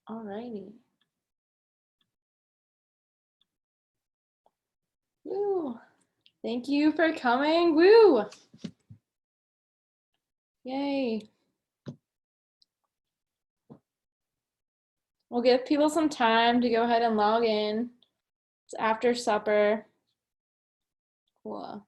All righty. Woo. Thank you for coming. Woo. Yay. We'll give people some time to go ahead and log in. It's after supper. Cool.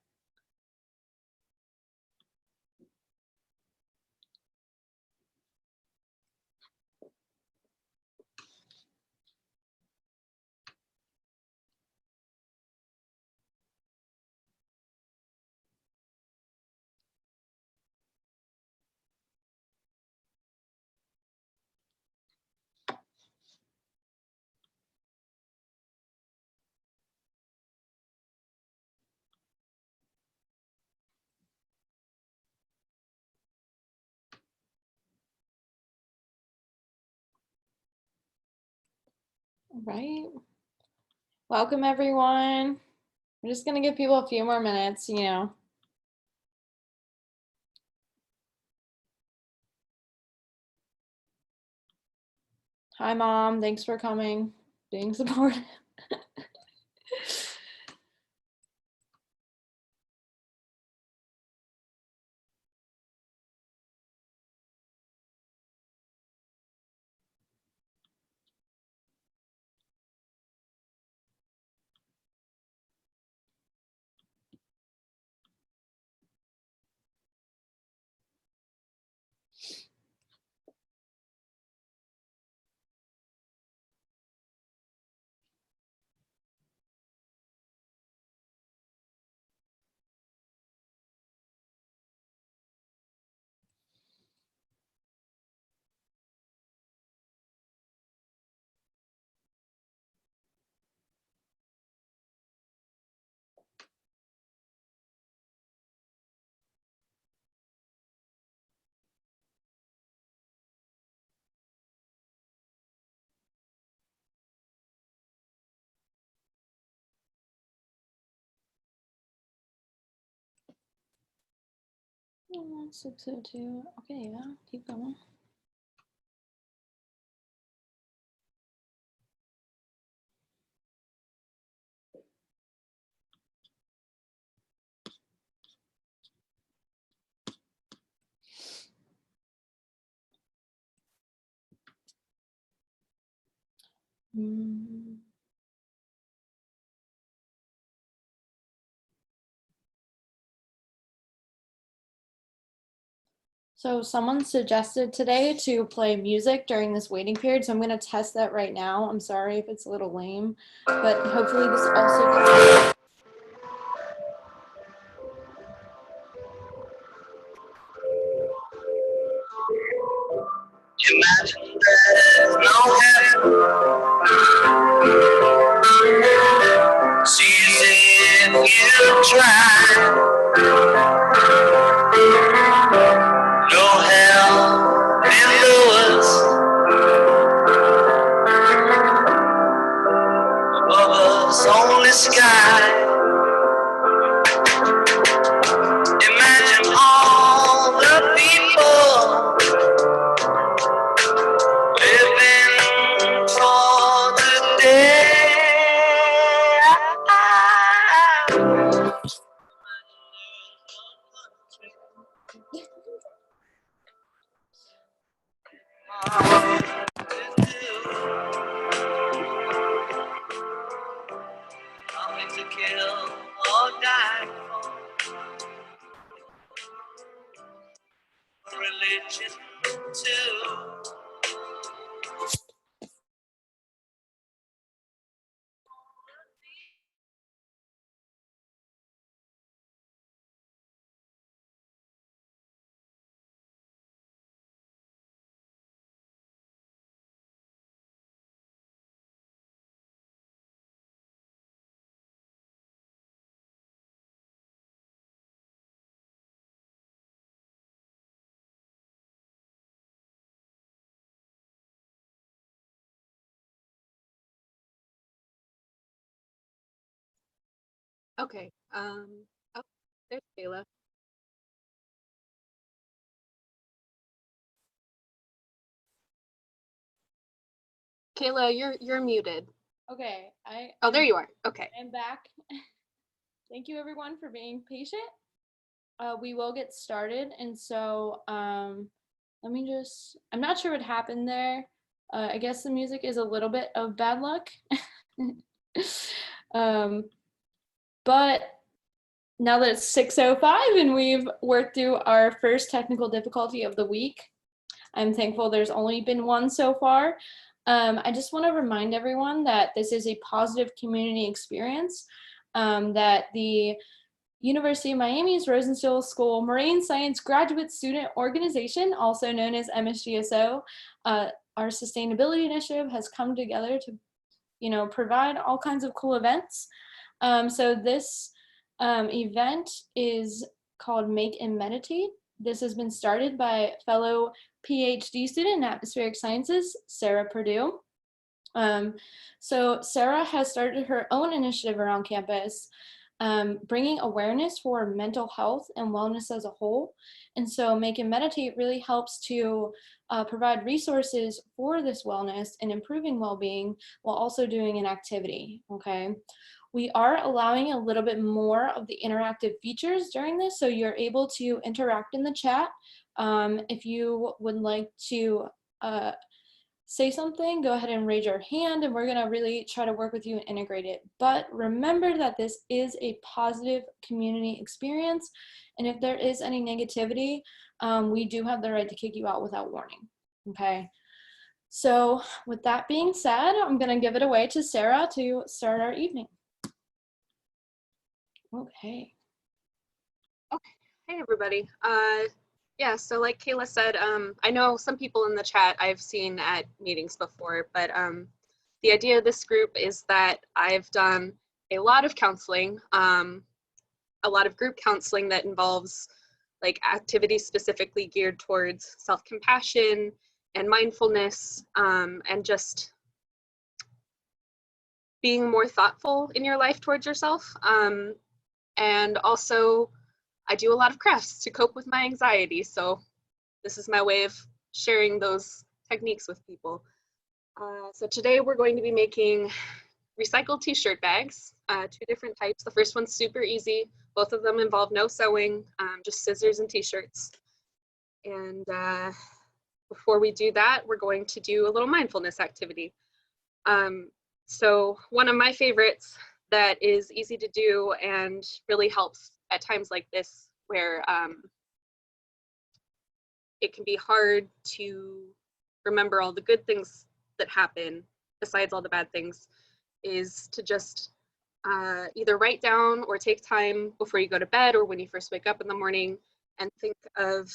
All right. Welcome, everyone. I'm just going to give people a few more minutes, Hi, Mom. Thanks for coming, being supportive. Oh, 602. Okay, yeah, keep going. So someone suggested today to play music during this waiting period, so I'm going to test that right now. I'm sorry if it's a little lame, but hopefully this also... Imagine there's no heaven. See as if you try. No hell below us. Above us only sky. Imagine all the people living for the day. Nothing to kill or die for. Religion too. Okay. Oh, there's Kayla. Kayla, you're muted. Okay, Oh, there you are. Okay. I'm back. Thank you everyone for being patient. We will get started, and so let me just, I'm not sure what happened there. I guess the music is a little bit of bad luck. But now that it's 6:05 and we've worked through our first technical difficulty of the week, I'm thankful there's only been one so far. I just want to remind everyone that this is a positive community experience, that the University of Miami's Rosenstiel School Marine Science Graduate Student Organization, also known as MSGSO, our sustainability initiative has come together to, provide all kinds of cool events. So this event is called Make and Meditate. This has been started by fellow PhD student in atmospheric sciences, Sara Purdue. So Sara has started her own initiative around campus, bringing awareness for mental health and wellness as a whole. And so Make and Meditate really helps to provide resources for this wellness and improving well-being while also doing an activity, okay? We are allowing a little bit more of the interactive features during this, so you're able to interact in the chat. If you would like to say something, go ahead and raise your hand, and we're gonna really try to work with you and integrate it. But remember that this is a positive community experience, and if there is any negativity, we do have the right to kick you out without warning, okay? So with that being said, I'm gonna give it away to Sara to start our evening. Okay. Hey everybody. Yeah, so like Kayla said, I know some people in the chat I've seen at meetings before, but the idea of this group is that I've done a lot of counseling, a lot of group counseling that involves like activities specifically geared towards self-compassion and mindfulness, and just being more thoughtful in your life towards yourself. And also, I do a lot of crafts to cope with my anxiety, so this is my way of sharing those techniques with people. So today we're going to be making recycled t-shirt bags, 2 different types. The first one's super easy. Both of them involve no sewing, just scissors and t-shirts. And before we do that, we're going to do a little mindfulness activity. So one of my favorites that is easy to do and really helps at times like this where it can be hard to remember all the good things that happen besides all the bad things, is to just either write down or take time before you go to bed or when you first wake up in the morning and think of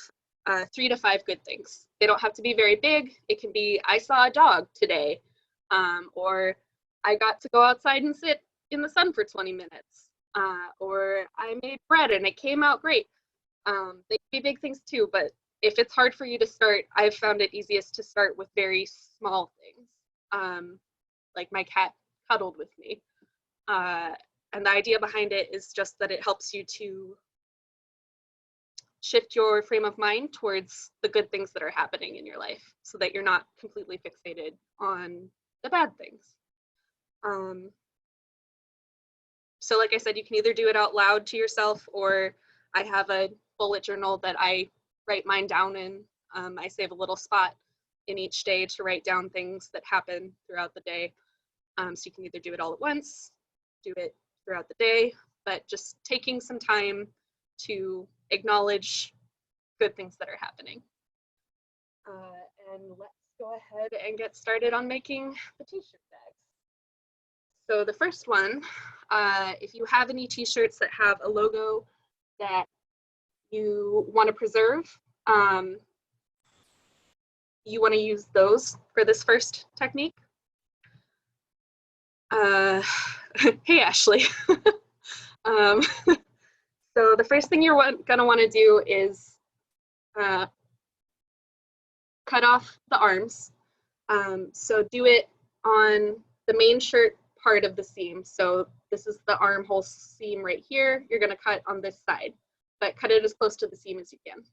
3 to 5 good things. They don't have to be very big. It can be, I saw a dog today, or I got to go outside and sit in the sun for 20 minutes, or I made bread and it came out great. They can be big things too, but if it's hard for you to start, I've found it easiest to start with very small things. Like my cat cuddled with me. And the idea behind it is just that it helps you to shift your frame of mind towards the good things that are happening in your life so that you're not completely fixated on the bad things. So like I said, you can either do it out loud to yourself, or I have a bullet journal that I write mine down in. I save a little spot in each day to write down things that happen throughout the day. So you can either do it all at once, do it throughout the day, but just taking some time to acknowledge good things that are happening. And let's go ahead and get started on making the t-shirt bags. So the first one, if you have any t-shirts that have a logo that you want to preserve, you want to use those for this first technique. Hey, Ashley. So the first thing you're gonna want to do is cut off the arms. So do it on the main shirt part of the seam. So this is the armhole seam right here. You're gonna cut on this side, but cut it as close to the seam as you can,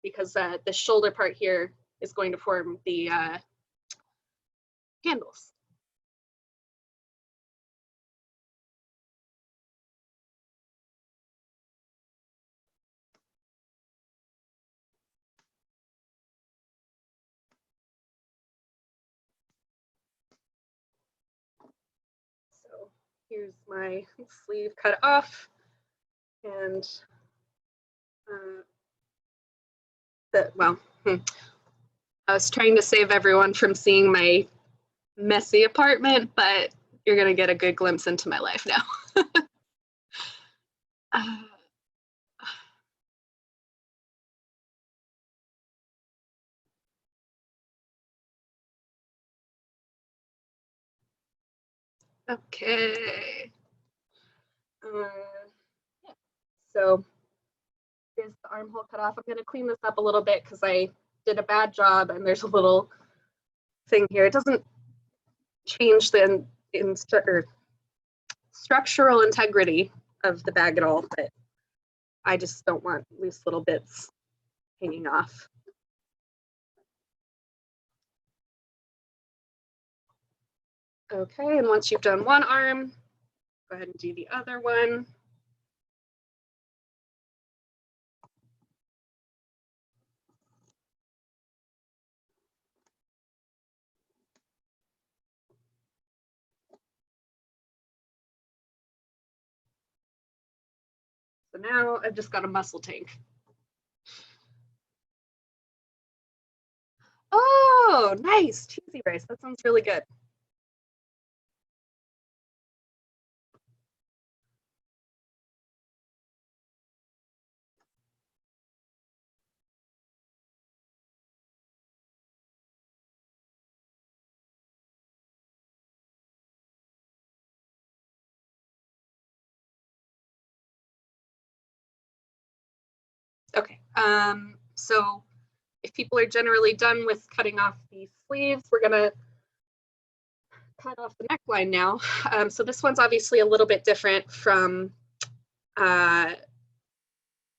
because the shoulder part here is going to form the candles. So here's my sleeve cut off, and I was trying to save everyone from seeing my messy apartment, but you're gonna get a good glimpse into my life now. Okay. Yeah. So here's the armhole cut off. I'm going to clean this up a little bit because I did a bad job, and there's a little thing here. It doesn't change the structural integrity of the bag at all, but I just don't want loose little bits hanging off. Okay, and once you've done one arm, go ahead and do the other one. So now I've just got a muscle tank. Oh, nice, cheesy rice. That sounds really good. Okay, so if people are generally done with cutting off these sleeves, we're gonna cut off the neckline now. So this one's obviously a little bit different from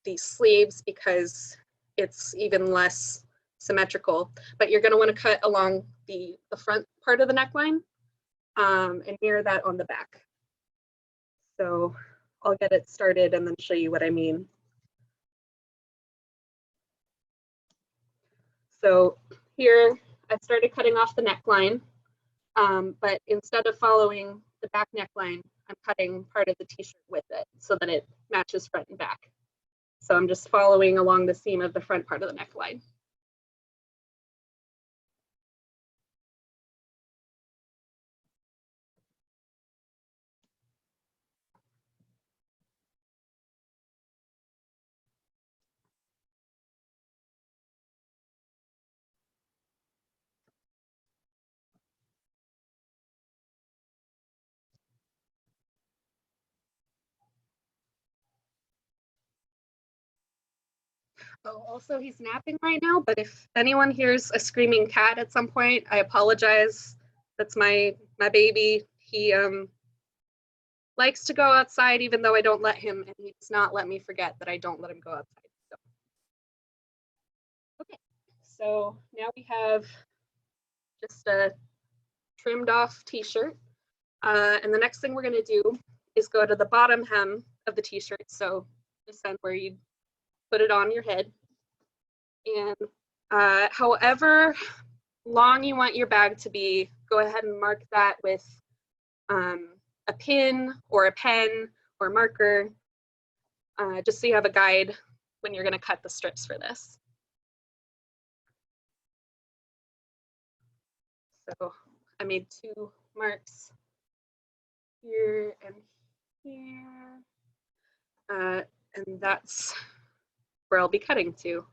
these sleeves because it's even less symmetrical, but you're gonna wanna cut along the front part of the neckline and mirror that on the back. So I'll get it started and then show you what I mean. So here I've started cutting off the neckline, but instead of following the back neckline, I'm cutting part of the t-shirt with it so that it matches front and back. So I'm just following along the seam of the front part of the neckline. Oh, also he's napping right now, but if anyone hears a screaming cat at some point, I apologize. That's my baby. He likes to go outside even though I don't let him, and he does not let me forget that I don't let him go outside. So. Okay, so now we have just a trimmed off t-shirt. And the next thing we're gonna do is go to the bottom hem of the t-shirt. So this end where you put it on your head. And however long you want your bag to be, go ahead and mark that with a pin or a pen or marker, just so you have a guide when you're gonna cut the strips for this. So I made 2 marks here and here, and that's where I'll be cutting to.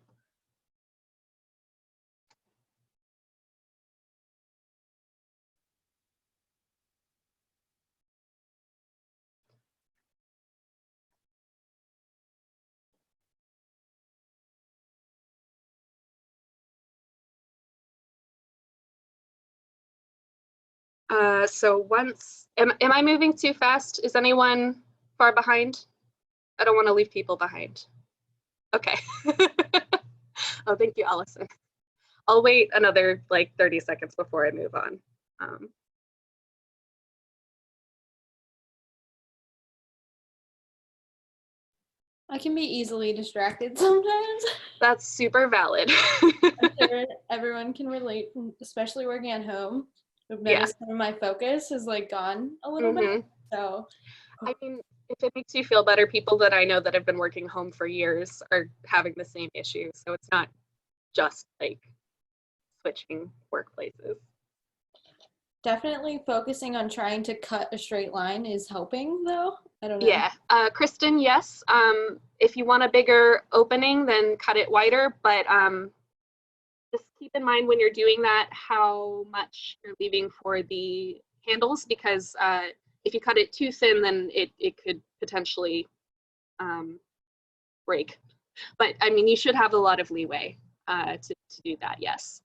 So once, am I moving too fast? Is anyone far behind? I don't want to leave people behind. Okay. Oh, thank you, Allison. I'll wait another like 30 seconds before I move on. Um, I can be easily distracted sometimes. that's super valid. I'm sure everyone can relate, especially working at home. I've Yeah. noticed some of my focus has like gone a little bit. So I mean, if it makes you feel better, people that I know that have been working home for years are having the same issue. So it's not just like switching workplaces. definitely focusing on trying to cut a straight line is helping though. I don't know. Yeah, Kristen, yes. If you want a bigger opening, then cut it wider, but just keep in mind when you're doing that how much you're leaving for the handles, because if you cut it too thin, then it could potentially break. But I mean, you should have a lot of leeway to do that, yes.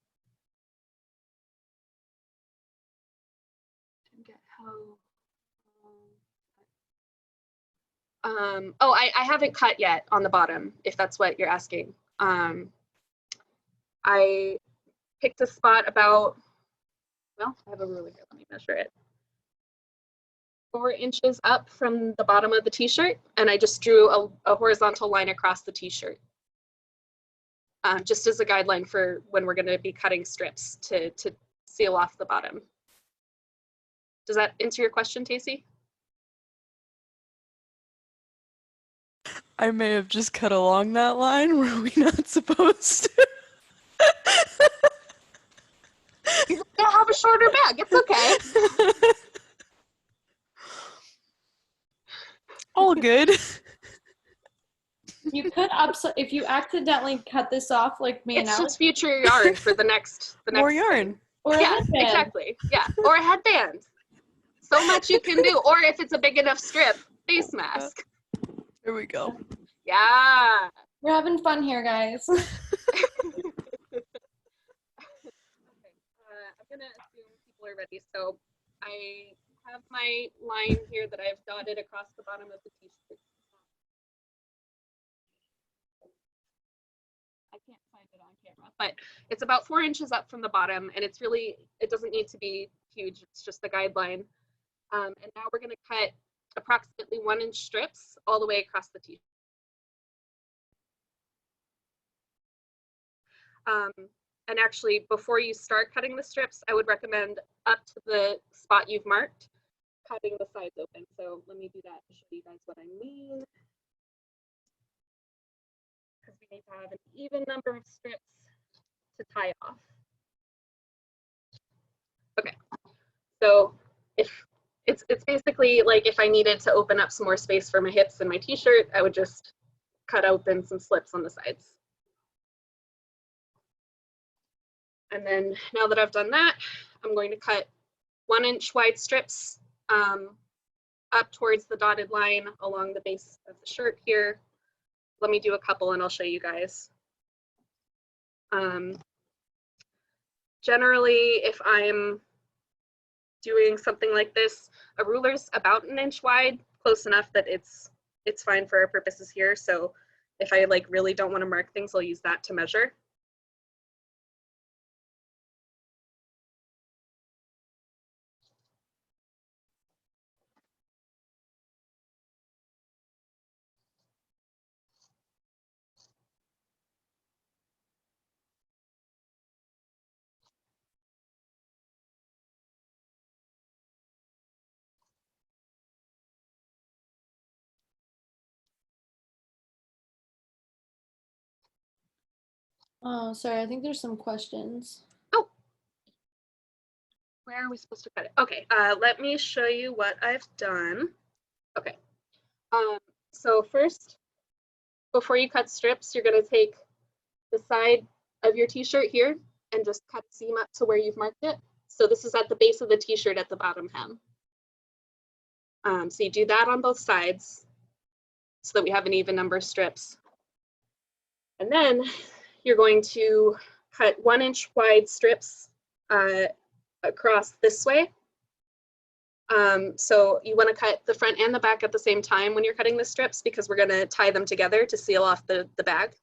Oh, I haven't cut yet on the bottom, if that's what you're asking. I picked a spot about, well, I have a ruler here, let me measure it. 4 inches up from the bottom of the t-shirt, and I just drew a horizontal line across the t-shirt. Just as a guideline for when we're gonna be cutting strips to seal off the bottom. Does that answer your question, Tacey? I may have just cut along that line. Were we not supposed to? You have a shorter back, it's okay. All good. You could if you accidentally cut this off like me and It's Alex, just future yarn for the next More thing. yarn. or a Yeah, headband. exactly. Yeah, or a headband. So much you can do. Or if it's a big enough strip, face mask. There we go. Yeah. We're having fun here, guys. Okay. I'm gonna assume people are ready. So I have my line here that I've dotted across the bottom of the t-shirt. I can't find it on camera, but it's about 4 inches up from the bottom, and it's really, it doesn't need to be huge. It's just the guideline. And now we're gonna cut approximately 1-inch strips all the way across the t-shirt. And actually, before you start cutting the strips, I would recommend up to the spot you've marked, cutting the sides open. So let me do that to show you guys what I mean. Because we need to have an even number of strips to tie off. Okay, so if it's basically like if I needed to open up some more space for my hips and my t-shirt, I would just cut open some slips on the sides. And then now that I've done that, I'm going to cut 1-inch wide strips up towards the dotted line along the base of the shirt here. Let me do a couple and I'll show you guys. Generally, if I'm doing something like this, a ruler's about 1 inch wide, close enough that it's fine for our purposes here. So if I like really don't want to mark things, I'll use that to measure. Oh, sorry. I think there's some questions. Oh, where are we supposed to cut it? Okay, let me show you what I've done. Okay, so first, before you cut strips, you're gonna take the side of your t-shirt here and just cut the seam up to where you've marked it. So this is at the base of the t-shirt at the bottom hem. So you do that on both sides so that we have an even number of strips. And then you're going to cut 1-inch wide strips across this way. So you want to cut the front and the back at the same time when you're cutting the strips, because we're going to tie them together to seal off the bag.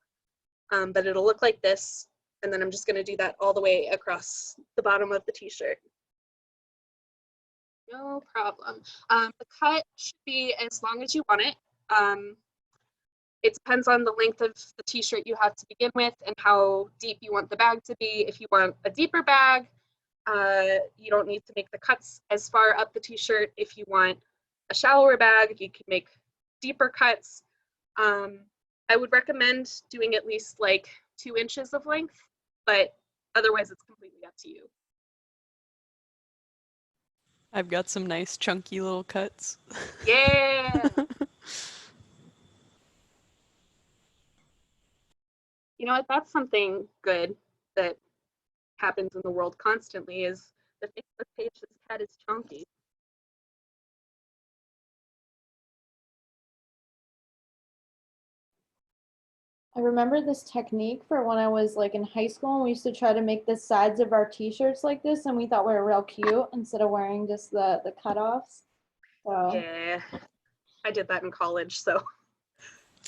But it'll look like this. And then I'm just going to do that all the way across the bottom of the t-shirt. No problem. The cut should be as long as you want it. It depends on the length of the t-shirt you have to begin with and how deep you want the bag to be. If you want a deeper bag, you don't need to make the cuts as far up the t-shirt. If you want a shallower bag, you can make deeper cuts. I would recommend doing at least like 2 inches of length, but otherwise it's completely up to you. I've got some nice chunky little cuts. Yeah. You know what? That's something good that happens in the world constantly is the Facebook page says cat is chunky. I remember this technique for when I was like in high school, and we used to try to make the sides of our t-shirts like this, and we thought we were real cute instead of wearing just the cutoffs. So Yeah, I did that in college, so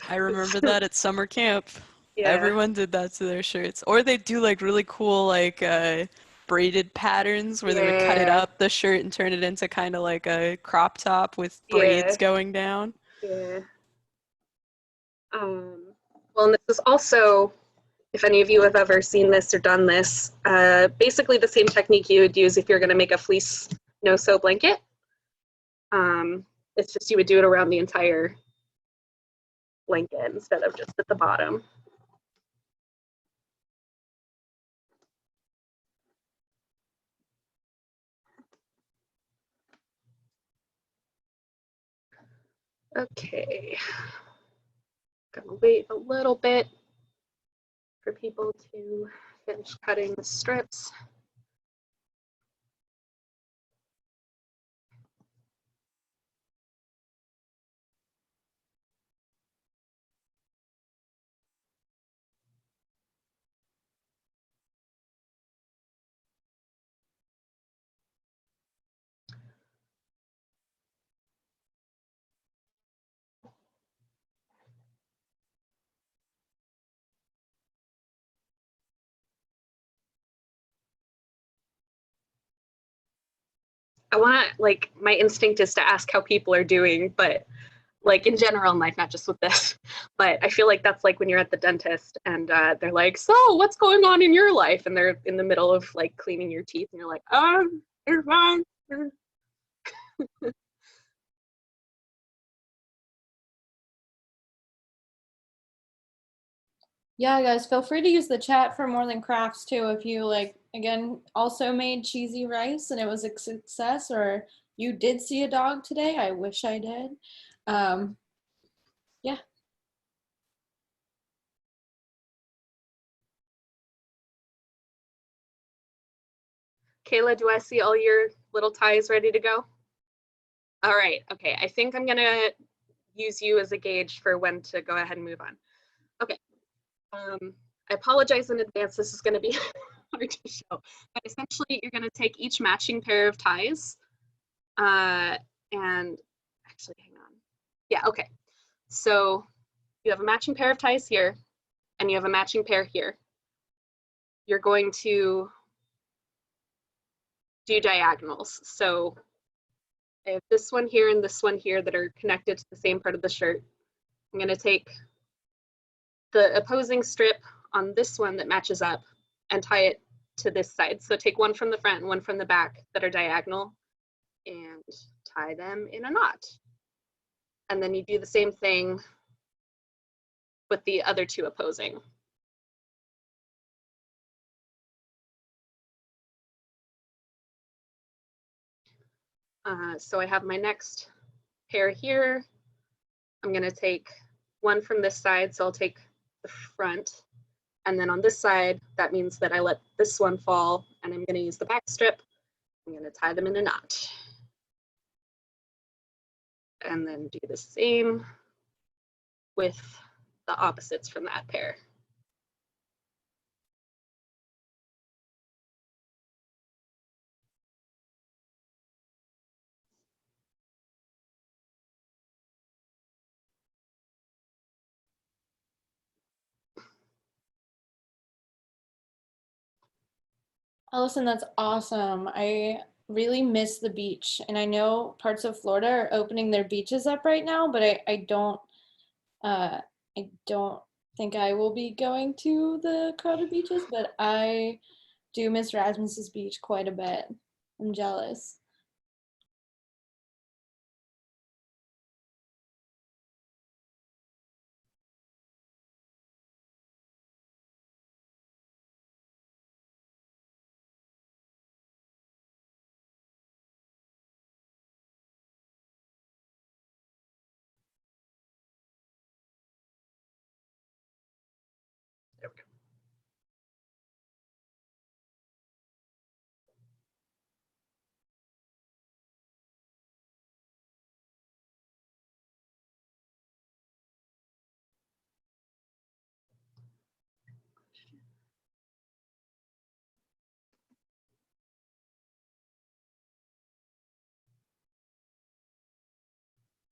I remember that at summer camp. yeah. Everyone did that to their shirts. Or they'd do like really cool like braided patterns where they would cut it Yeah. up, the shirt, and turn it into kind of like a crop top with braids Yeah. going down. Yeah. Well, and this is also, if any of you have ever seen this or done this, basically the same technique you would use if you're going to make a fleece no-sew blanket. It's just you would do it around the entire blanket instead of just at the bottom. Okay, gonna wait a little bit for people to finish cutting the strips. I want to, like, my instinct is to ask how people are doing, but like in general in life, not just with this, but I feel like that's like when you're at the dentist and they're like, so what's going on in your life? And they're in the middle of like cleaning your teeth and you're like, you're fine. yeah, guys, feel free to use the chat for more than crafts too. If you like, again, also made cheesy rice and it was a success, or you did see a dog today. I wish I did. Yeah. Kayla, do I see all your little ties ready to go? All right, okay. I think I'm gonna use you as a gauge for when to go ahead and move on. Okay. I apologize in advance. This is gonna be hard to show, but essentially you're gonna take each matching pair of ties and actually hang on. Yeah, okay. So you have a matching pair of ties here and you have a matching pair here. You're going to do diagonals. So I have this one here and this one here that are connected to the same part of the shirt. I'm going to take the opposing strip on this one that matches up and tie it to this side. So take one from the front and one from the back that are diagonal and tie them in a knot. And then you do the same thing with the other two opposing. So I have my next pair here. I'm going to take one from this side, so I'll take the front. And then on this side, that means that I let this one fall, and I'm going to use the back strip. I'm going to tie them in a knot. And then do the same with the opposites from that pair. Allison, that's awesome. I really miss the beach. And I know parts of Florida are opening their beaches up right now, but uh, I don't think I will be going to the crowded beaches, but I do miss Rasmus's beach quite a bit. I'm jealous. There we go.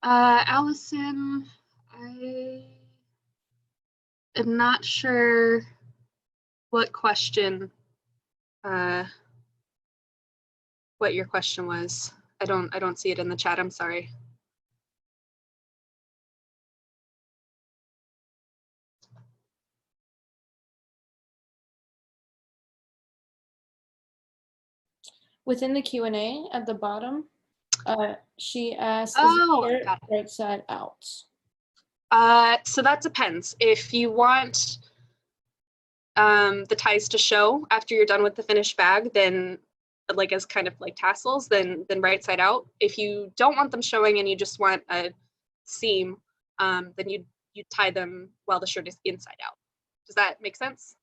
Allison, I am not sure what question, what your question was. I don't see it in the chat. I'm sorry. Within the Q&A at the bottom, she asked, is Oh, the shirt got it. right side out? So that depends. If you want the ties to show after you're done with the finished bag, then like as kind of like tassels, then right side out. If you don't want them showing and you just want a seam, then you tie them while the shirt is inside out. Does that make sense?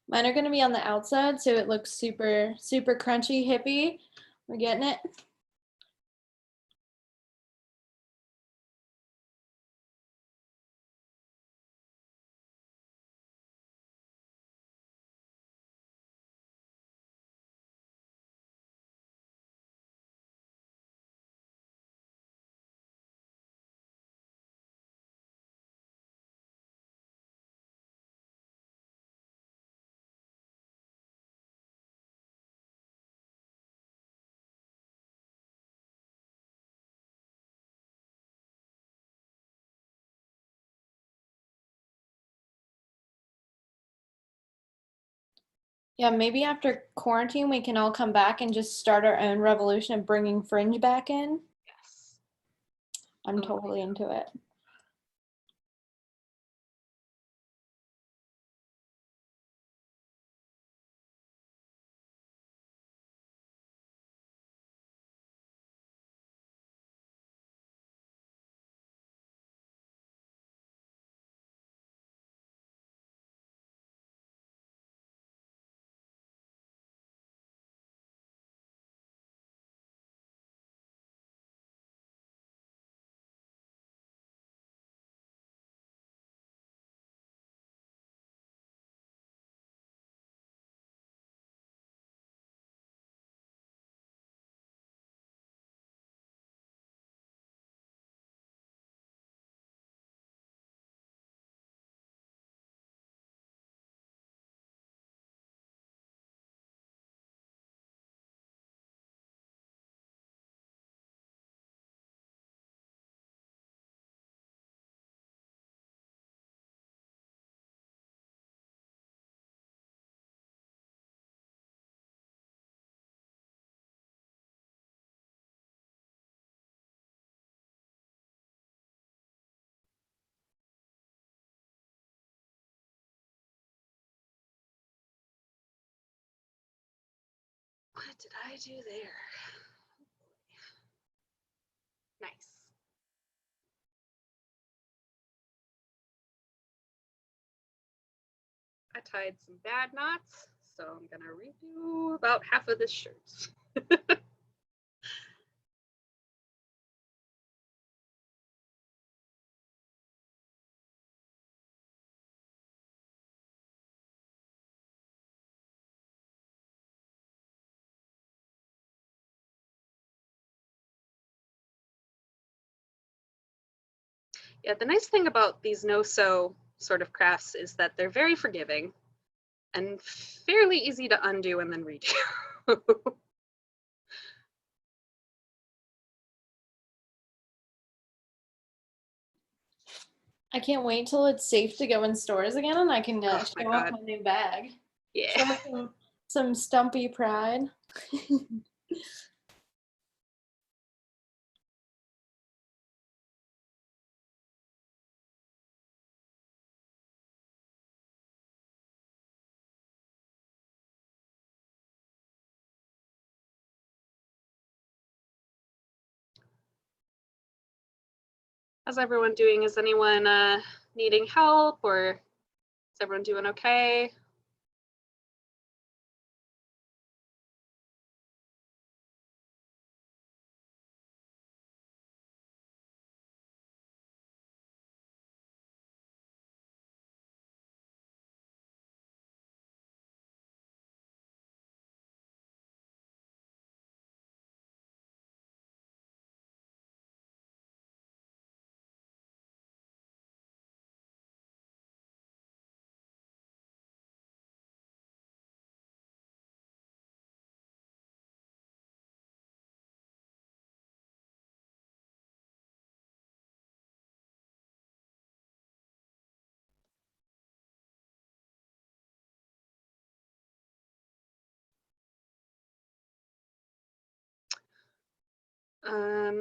Mine are going to be on the outside, so it looks super, super crunchy, hippie. We're getting it. Yeah, maybe after quarantine, we can all come back and just start our own revolution of bringing fringe back in. Yes. I'm totally into it. What did I do there? Nice. I tied some bad knots, so I'm gonna redo about half of this shirt. Yeah, the nice thing about these no-sew sort of crafts is that they're very forgiving and fairly easy to undo and then redo. I can't wait till it's safe to go in stores again and I can Oh my show off God. my new bag. Show Yeah. off some stumpy pride. How's everyone doing? Is anyone needing help, or is everyone doing okay?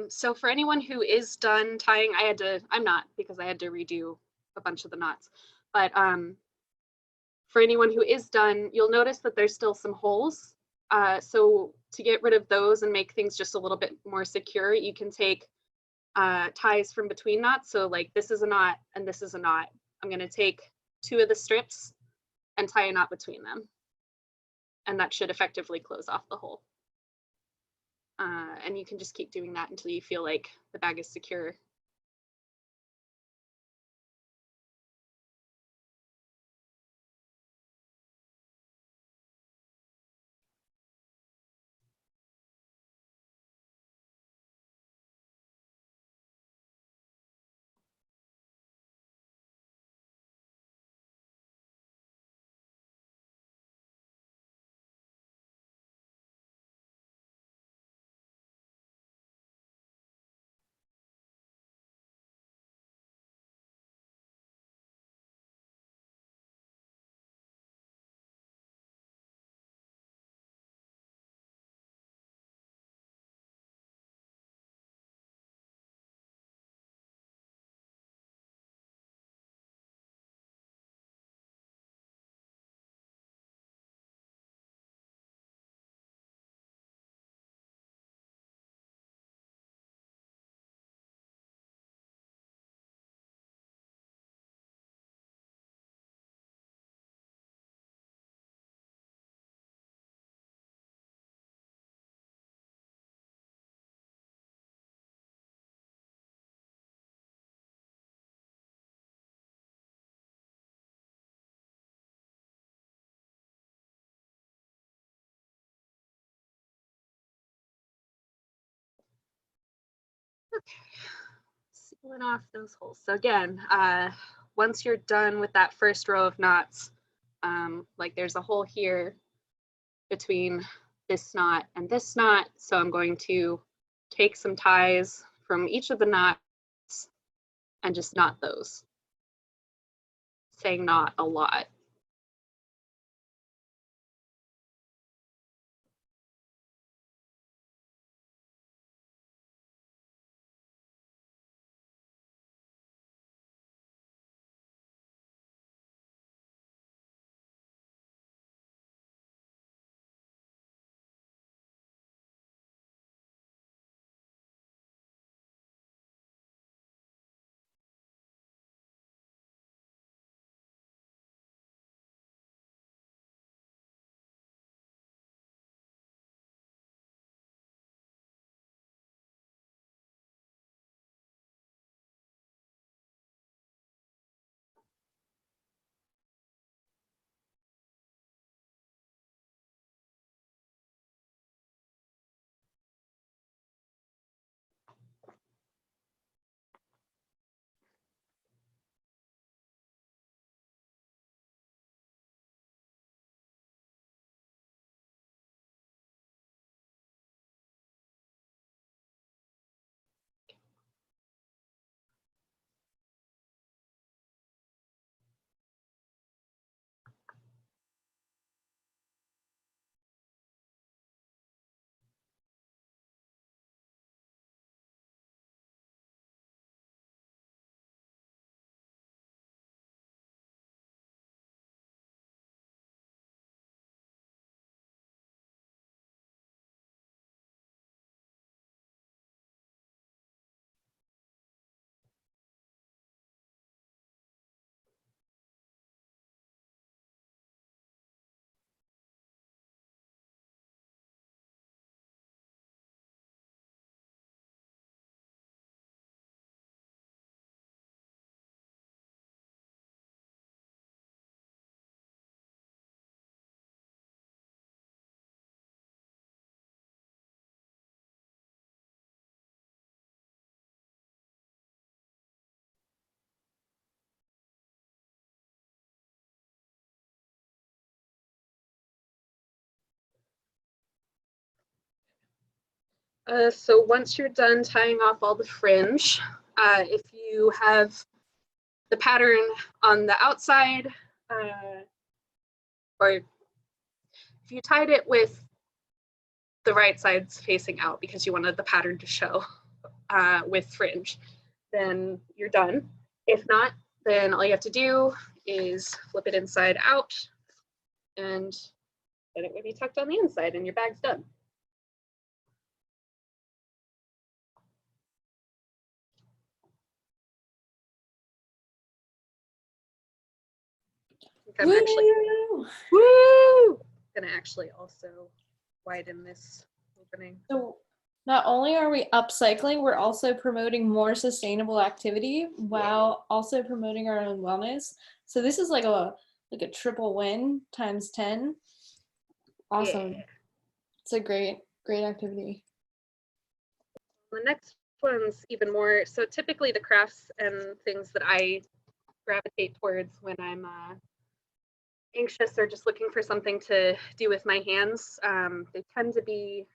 So for anyone who is done tying, I'm not, because I had to redo a bunch of the knots, but for anyone who is done, you'll notice that there's still some holes. So to get rid of those and make things just a little bit more secure, you can take ties from between knots. So like this is a knot and this is a knot. I'm gonna take 2 of the strips and tie a knot between them. And that should effectively close off the hole. And you can just keep doing that until you feel like the bag is secure. Okay, sealing off those holes. So again, once you're done with that first row of knots, like there's a hole here between this knot and this knot. So I'm going to take some ties from each of the knots and just knot those, saying knot a lot. So once you're done tying off all the fringe, if you have the pattern on the outside, or if you tied it with the right sides facing out because you wanted the pattern to show with fringe, then you're done. If not, then all you have to do is flip it inside out, and then it would be tucked on the inside and your bag's done. I'm gonna actually also widen this opening. So not only are we upcycling, we're also promoting more sustainable activity while also promoting our own wellness. So this is like a triple win times 10. Awesome. Yeah. It's a great activity. The next one's even more, so typically the crafts and things that I gravitate towards when I'm anxious or just looking for something to do with my hands, they tend to be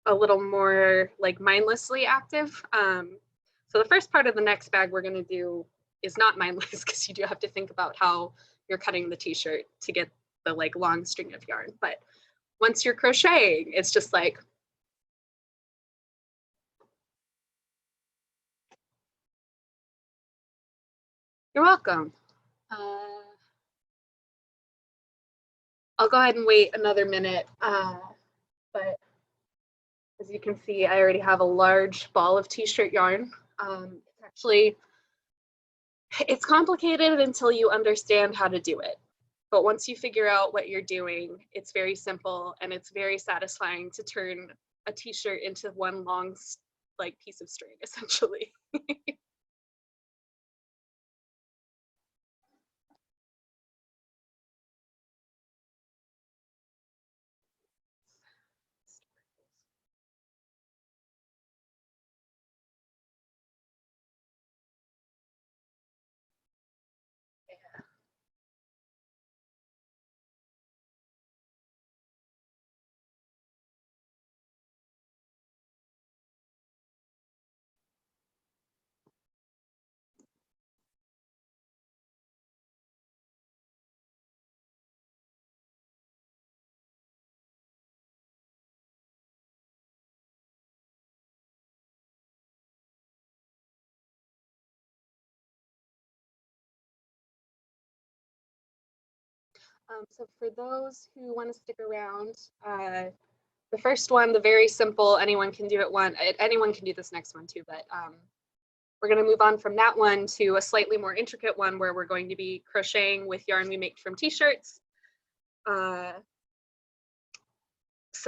a little more like mindlessly active. So the first part of the next bag we're going to do is not mindless because you do have to think about how you're cutting the t-shirt to get the like long string of yarn. But once you're crocheting, it's just like, you're welcome. I'll go ahead and wait another minute, but as you can see, I already have a large ball of t-shirt yarn. It's complicated until you understand how to do it. But once you figure out what you're doing, it's very simple and it's very satisfying to turn a t-shirt into one long like piece of string, essentially. So for those who want to stick around, the first one, the very simple, anyone can do it one, anyone can do this next one too, but we're going to move on from that one to a slightly more intricate one where we're going to be crocheting with yarn we make from t-shirts. So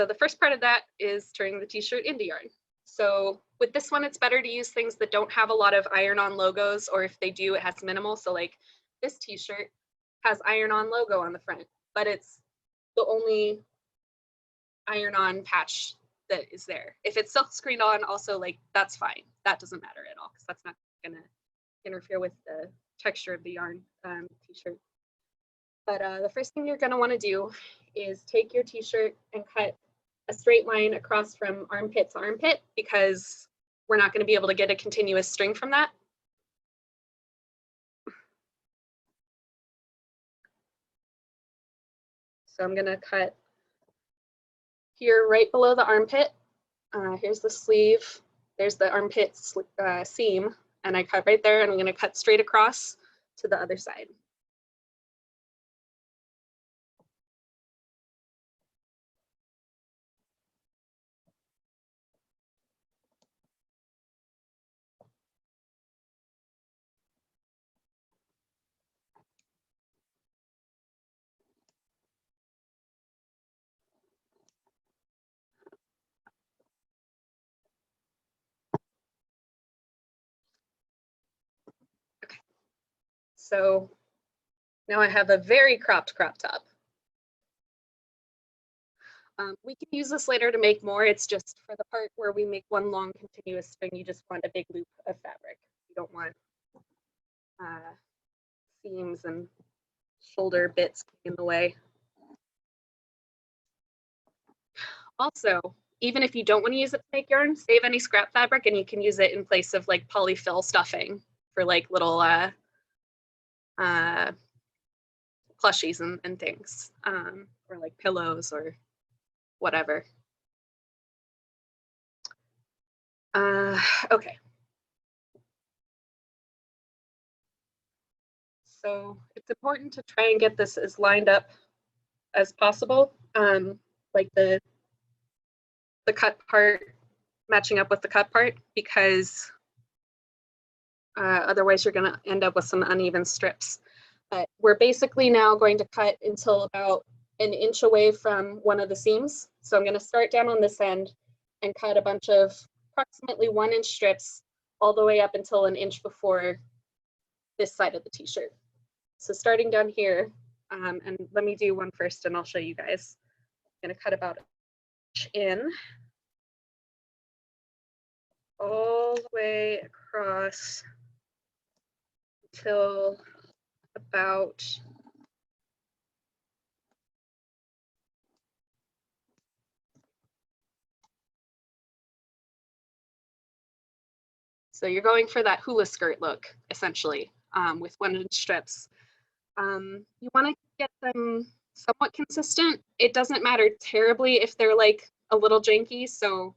the first part of that is turning the t-shirt into yarn. So with this one, it's better to use things that don't have a lot of iron-on logos, or if they do, it has minimal. So like this t-shirt has iron-on logo on the front, but it's the only iron-on patch that is there. If it's silk screened on, also like that's fine. That doesn't matter at all because that's not gonna interfere with the texture of the yarn t-shirt. But the first thing you're gonna want to do is take your t-shirt and cut a straight line across from armpit to armpit because we're not going to be able to get a continuous string from that. So I'm going to cut here right below the armpit. Here's the sleeve. There's the armpit seam, and I cut right there, and I'm going to cut straight across to the other side. Okay. So now I have a very cropped crop top. We can use this later to make more. It's just for the part where we make one long continuous string, you just want a big loop of fabric. You don't want seams and shoulder bits in the way. Also, even if you don't want to use it to make yarn, save any scrap fabric and you can use it in place of like polyfill stuffing for like little plushies and things, or like pillows or whatever. Okay. So it's important to try and get this as lined up as possible. Like the cut part matching up with the cut part, because otherwise you're gonna end up with some uneven strips. But we're basically now going to cut until about an inch away from one of the seams. So I'm gonna start down on this end and cut a bunch of approximately 1-inch strips all the way up until an inch before this side of the t-shirt. So starting down here, and let me do one first and I'll show you guys. I'm gonna cut about an inch in, all the way across until about so you're going for that hula skirt look, essentially, with 1-inch strips. You want to get them somewhat consistent. It doesn't matter terribly if they're like a little janky. So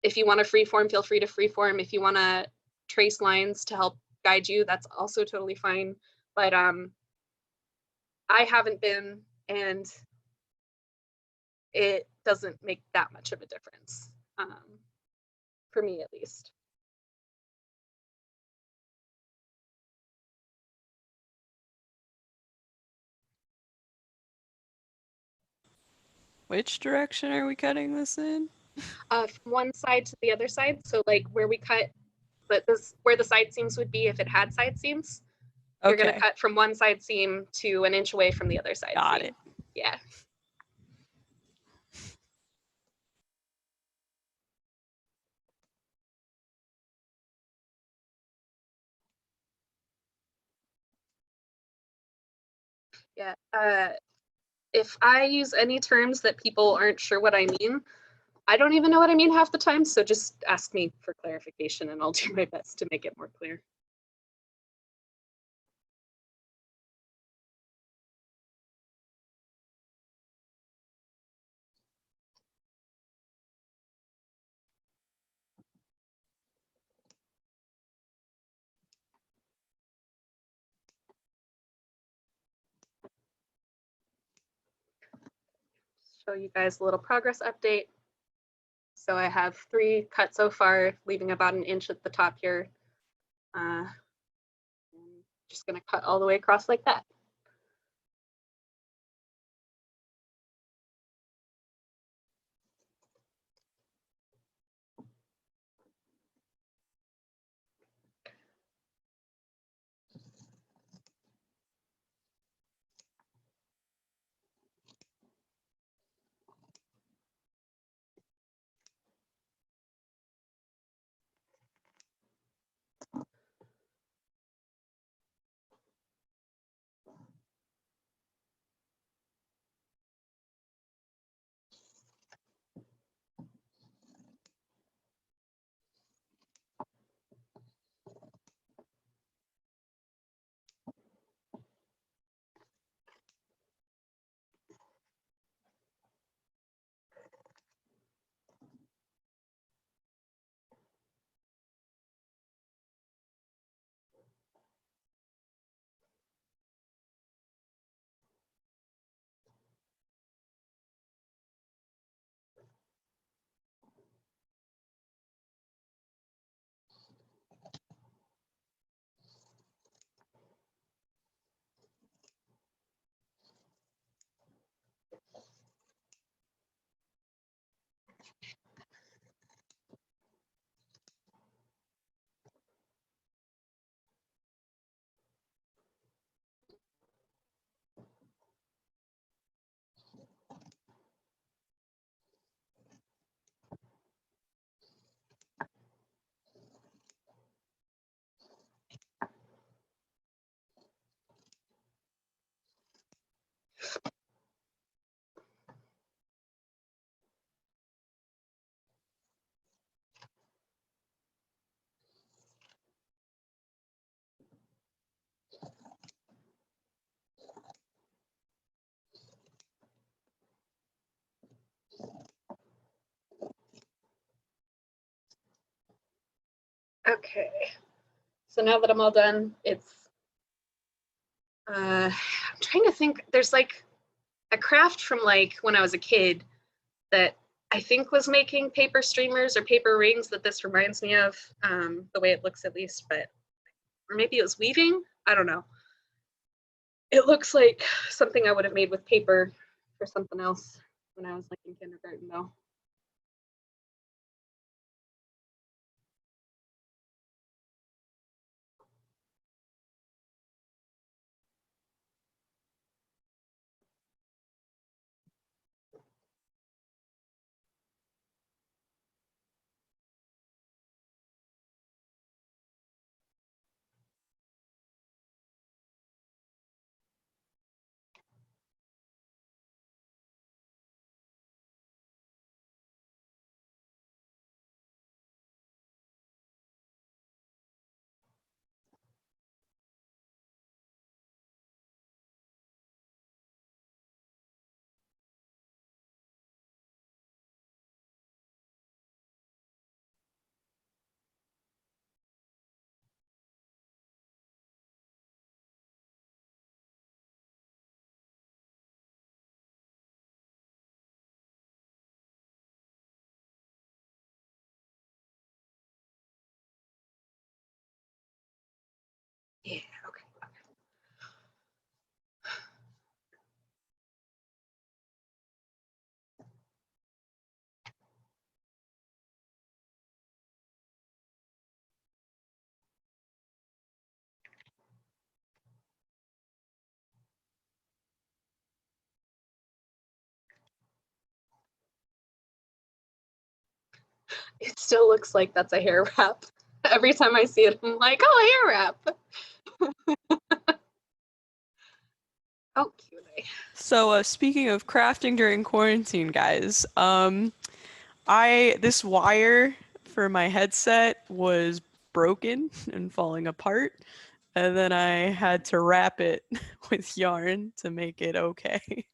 if you want to freeform, feel free to freeform. If you want to trace lines to help guide you, that's also totally fine. But I haven't been, and it doesn't make that much of a difference, for me at least. Which direction are we cutting this in? From one side to the other side. So like where we cut, but this where the side seams would be if it had side seams. You're Okay. gonna cut from one side seam to an inch away from the other side Got seam. it. Yeah. Yeah. If I use any terms that people aren't sure what I mean, I don't even know what I mean half the time. So just ask me for clarification and I'll do my best to make it more clear. Show you guys a little progress update. So I have 3 cut so far, leaving about an inch at the top here. Just gonna cut all the way across like that. Okay. So now that I'm all done, I'm trying to think, there's like a craft from like when I was a kid that I think was making paper streamers or paper rings that this reminds me of, the way it looks at least, or maybe it was weaving, I don't know. It looks like something I would have made with paper for something else when I was like in kindergarten though. Yeah, okay. It still looks like that's a hair wrap. Every time I see it, I'm like, oh, hair wrap. Oh, cute. So speaking of crafting during quarantine, guys, this wire for my headset was broken and falling apart, and then I had to wrap it with yarn to make it okay.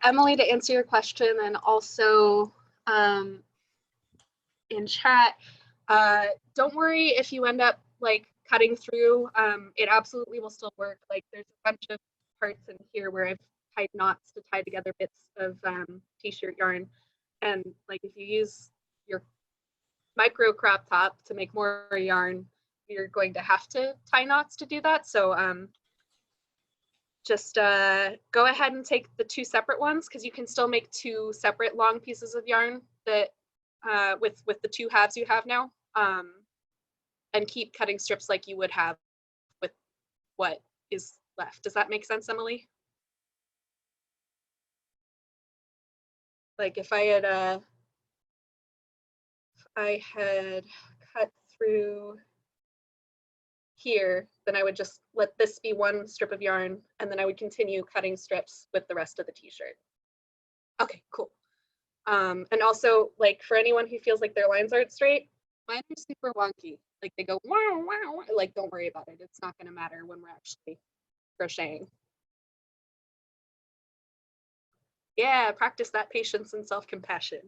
Emily, to answer your question, and also in chat, don't worry if you end up like cutting through. It absolutely will still work. Like there's a bunch of parts in here where I've tied knots to tie together bits of t-shirt yarn, and like if you use your micro crop top to make more yarn, you're going to have to tie knots to do that. So just go ahead and take the two separate ones, because you can still make two separate long pieces of yarn that with the two halves you have now, and keep cutting strips like you would have with what is left. Does that make sense, Emily? Like if I had cut through here, then I would just let this be one strip of yarn, and then I would continue cutting strips with the rest of the t-shirt. Okay, cool. And also, like for anyone who feels like their lines aren't straight, mine are super wonky. Like they go wow, wow, wow. Like don't worry about it. It's not gonna matter when we're actually crocheting. Yeah, practice that patience and self-compassion.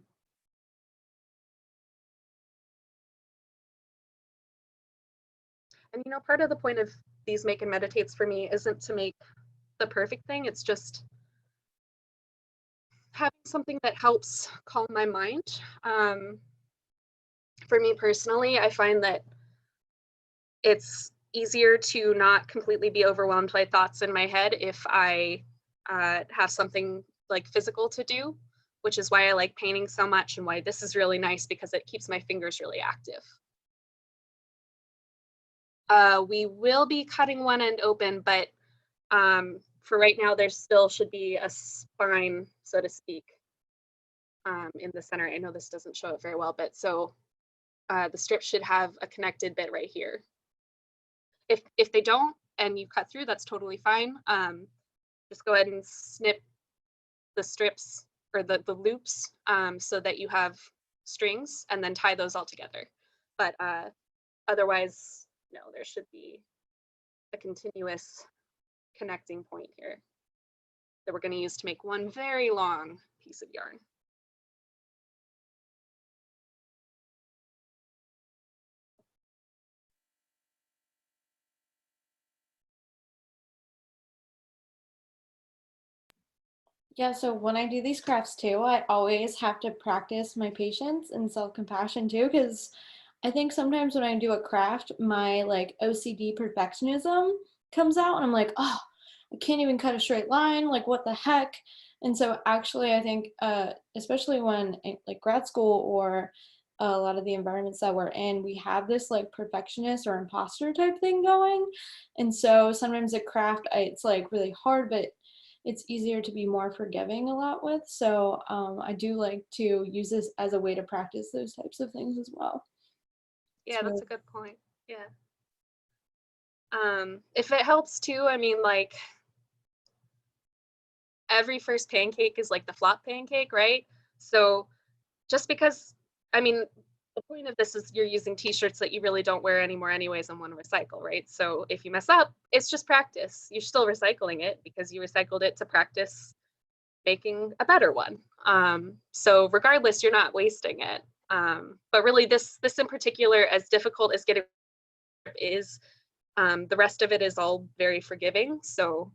And you know, part of the point of these make and meditates for me isn't to make the perfect thing. It's just having something that helps calm my mind. For me personally, I find that it's easier to not completely be overwhelmed by thoughts in my head if I have something like physical to do, which is why I like painting so much and why this is really nice, because it keeps my fingers really active. We will be cutting one end open, but for right now, there still should be a spine, so to speak, in the center. I know this doesn't show it very well, but so the strip should have a connected bit right here. If they don't and you cut through, that's totally fine. Just go ahead and snip the strips or the loops so that you have strings, and then tie those all together. But otherwise, no, there should be a continuous connecting point here that we're going to use to make one very long piece of yarn. Yeah, so when I do these crafts too, I always have to practice my patience and self-compassion too, because I think sometimes when I do a craft, my like OCD perfectionism comes out and I'm like, oh, I can't even cut a straight line, like what the heck? And so actually I think especially when like grad school or a lot of the environments that we're in, we have this like perfectionist or imposter type thing going. And so sometimes a craft it's like really hard, but it's easier to be more forgiving a lot with. So I do like to use this as a way to practice those types of things as well. Yeah, that's So a good point. Yeah. If it helps too, I mean, like every first pancake is like the flop pancake, right? So just because, I mean, the point of this is you're using t-shirts that you really don't wear anymore anyways and want to recycle, right? So if you mess up, it's just practice. You're still recycling it because you recycled it to practice making a better one. So regardless, you're not wasting it. But really this in particular, as difficult as getting is, the rest of it is all very forgiving. So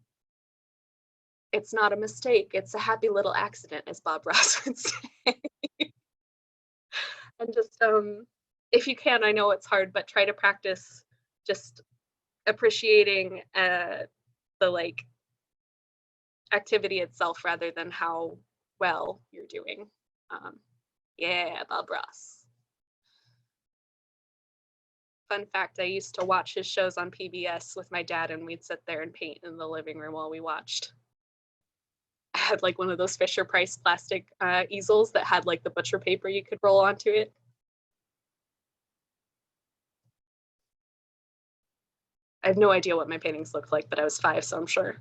it's not a mistake. It's a happy little accident, as Bob Ross would say. And just, if you can, I know it's hard, but try to practice just appreciating the like activity itself rather than how well you're doing. Yeah, Bob Ross. Fun fact, I used to watch his shows on PBS with my dad, and we'd sit there and paint in the living room while we watched. I had like one of those Fisher Price plastic easels that had like the butcher paper you could roll onto it. I have no idea what my paintings looked like, but I was 5, so I'm sure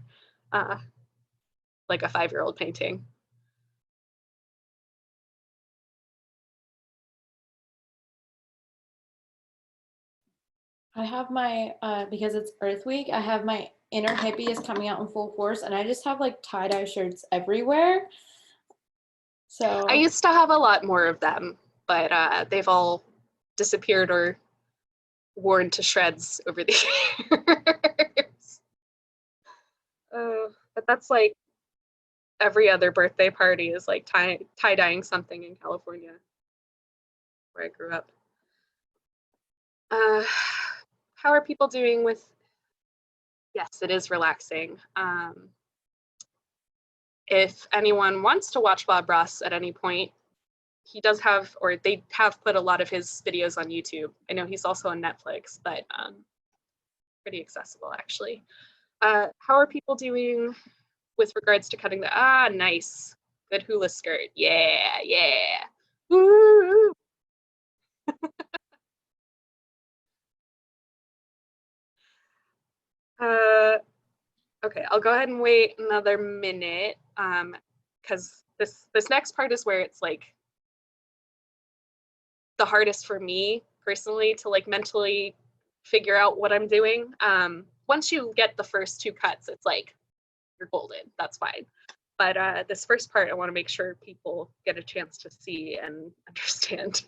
like a 5-year-old painting. I have my because it's Earth Week, I have my inner hippie is coming out in full force, and I just have like tie-dye shirts everywhere. So I used to have a lot more of them, but they've all disappeared or worn to shreds over the years. But that's like every other birthday party is like tie-dyeing something in California, where I grew up. How are people doing with, yes, it is relaxing. If anyone wants to watch Bob Ross at any point, he does have, or they have put a lot of his videos on YouTube. I know he's also on Netflix, but pretty accessible actually. How are people doing with regards to cutting the, nice, good hula skirt. Yeah, yeah. Woo! Okay, I'll go ahead and wait another minute, because this next part is where it's like the hardest for me personally to like mentally figure out what I'm doing. Once you get the first 2 cuts, it's like you're golden. That's fine. But this first part, I want to make sure people get a chance to see and understand.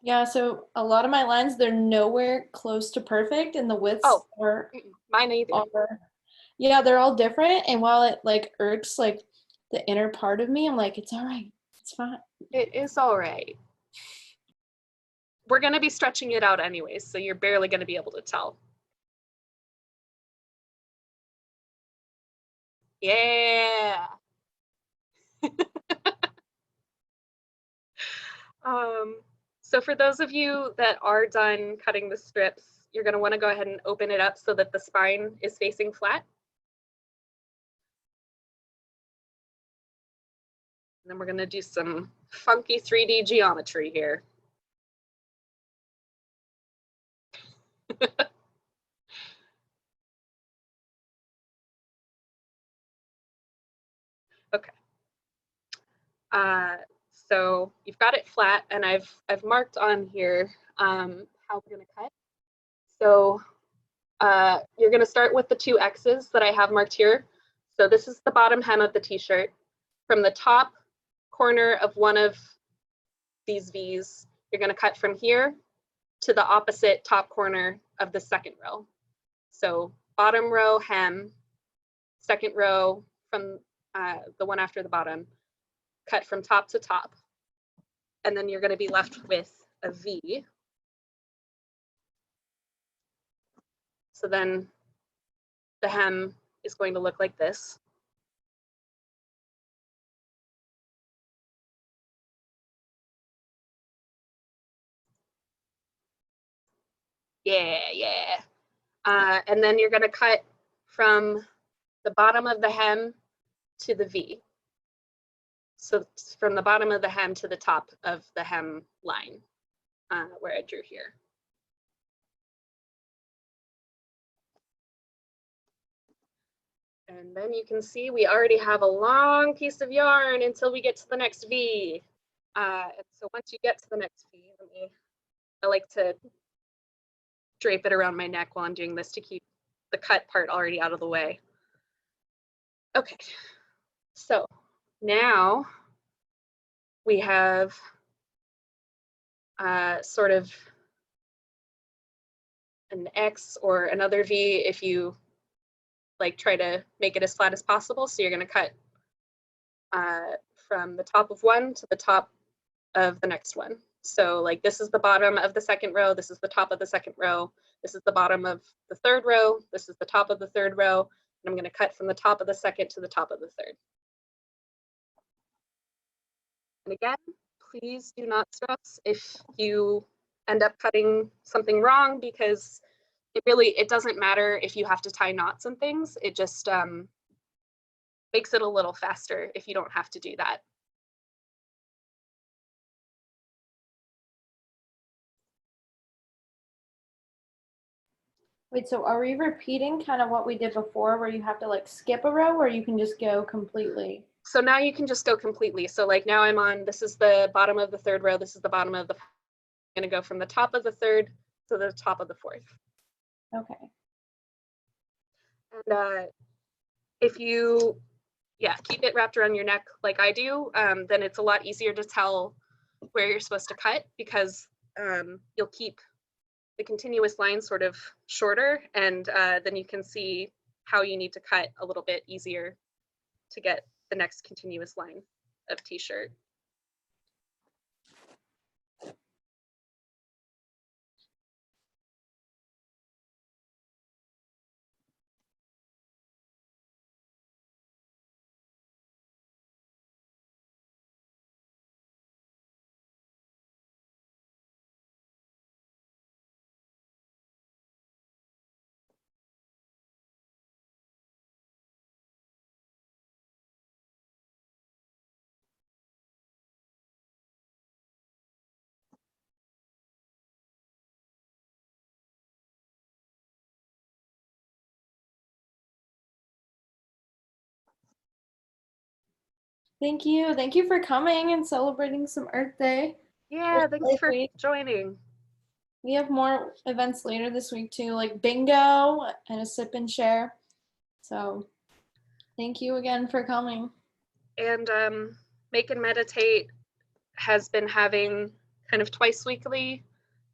yeah, so a lot of my lines, they're nowhere close to perfect, and the widths Oh, are mine either. yeah, they're all different. And while it like irks like the inner part of me, I'm like, it's all right, it's fine. It is all right. We're going to be stretching it out anyways, so you're barely going to be able to tell. Yeah. So for those of you that are done cutting the strips, you're going to want to go ahead and open it up so that the spine is facing flat. And then we're going to do some funky 3D geometry here. Okay. So you've got it flat, and I've marked on here how we're going to cut. So you're going to start with the 2 X's that I have marked here. So this is the bottom hem of the t-shirt. From the top corner of one of these V's, you're going to cut from here to the opposite top corner of the second row. So bottom row hem, second row from the one after the bottom, cut from top to top. And then you're going to be left with a V. So then the hem is going to look like this. Yeah. And then you're going to cut from the bottom of the hem to the V. So from the bottom of the hem to the top of the hem line, where I drew here. And then you can see we already have a long piece of yarn until we get to the next V. And so once you get to the next V, I like to drape it around my neck while I'm doing this to keep the cut part already out of the way. Okay, so now we have sort of an X or another V if you like try to make it as flat as possible. So you're going to cut from the top of one to the top of the next one. So like this is the bottom of the second row, this is the top of the second row, this is the bottom of the third row, this is the top of the third row, and I'm going to cut from the top of the second to the top of the third. And again, please do not stress if you end up cutting something wrong, because it doesn't matter if you have to tie knots and things. It just makes it a little faster if you don't have to do that. Wait, so are we repeating kind of what we did before where you have to like skip a row, or you can just go completely? So now you can just go completely. So like now I'm on, this is the bottom of the third row, this is the bottom of the, I'm gonna go from the top of the third to the top of the fourth. Okay. And if you, keep it wrapped around your neck like I do, then it's a lot easier to tell where you're supposed to cut, because you'll keep the continuous line sort of shorter, and then you can see how you need to cut a little bit easier to get the next continuous line of t-shirt. Thank you. Thank you for coming and celebrating some Earth Day. Yeah, thanks for Week. joining. We have more events later this week too, like bingo and a sip and share. So thank you again for coming. And Make and Meditate has been having kind of twice weekly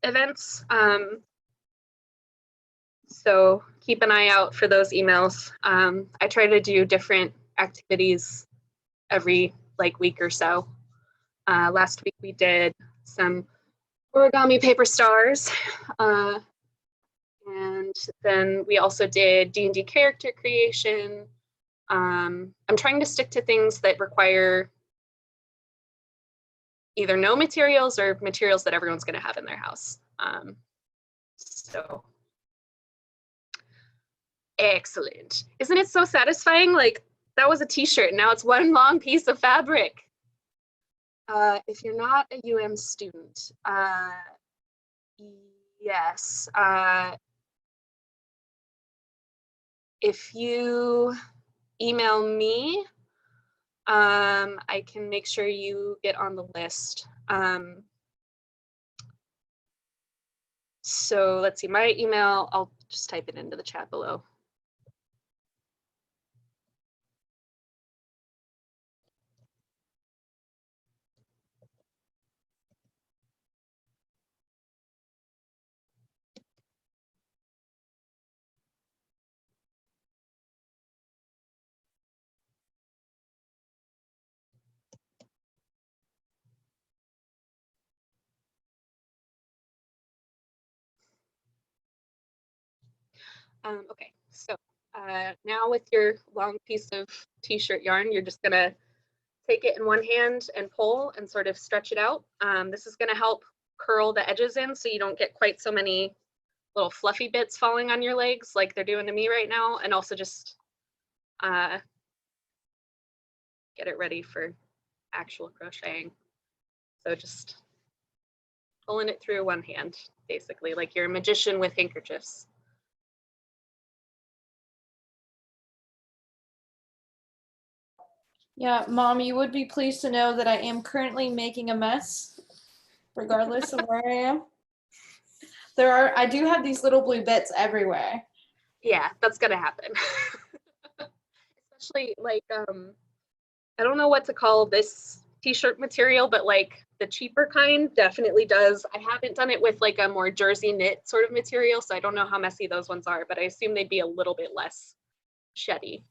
events. So keep an eye out for those emails. I try to do different activities every week or so. Last week we did some origami paper stars, and then we also did D&D character creation. I'm trying to stick to things that require either no materials or materials that everyone's going to have in their house. So excellent. Isn't it so satisfying? Like, that was a t-shirt, now it's one long piece of fabric. If you're not a UM student, yes. If you email me, I can make sure you get on the list. So let's see, my email, I'll just type it into the chat below. Okay, so now with your long piece of t-shirt yarn, you're just gonna take it in one hand and pull and sort of stretch it out. This is gonna help curl the edges in so you don't get quite so many little fluffy bits falling on your legs like they're doing to me right now, and also just get it ready for actual crocheting. So just pulling it through one hand, basically, like you're a magician with handkerchiefs. Yeah, Mom, you would be pleased to know that I am currently making a mess, regardless of where I am. I do have these little blue bits everywhere. Yeah, that's gonna happen. Especially like, I don't know what to call this t-shirt material, but like the cheaper kind definitely does. I haven't done it with like a more jersey knit sort of material, so I don't know how messy those ones are, but I assume they'd be a little bit less sheddy.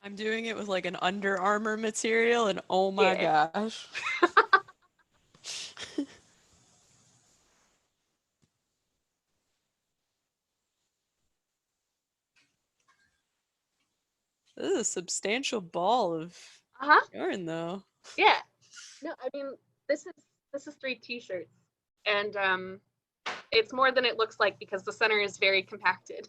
I'm doing it with like an Under Armour material, and oh my gosh. This is a substantial ball of yarn, though. Yeah. No, I mean, this is 3 t-shirts, and it's more than it looks like because the center is very compacted.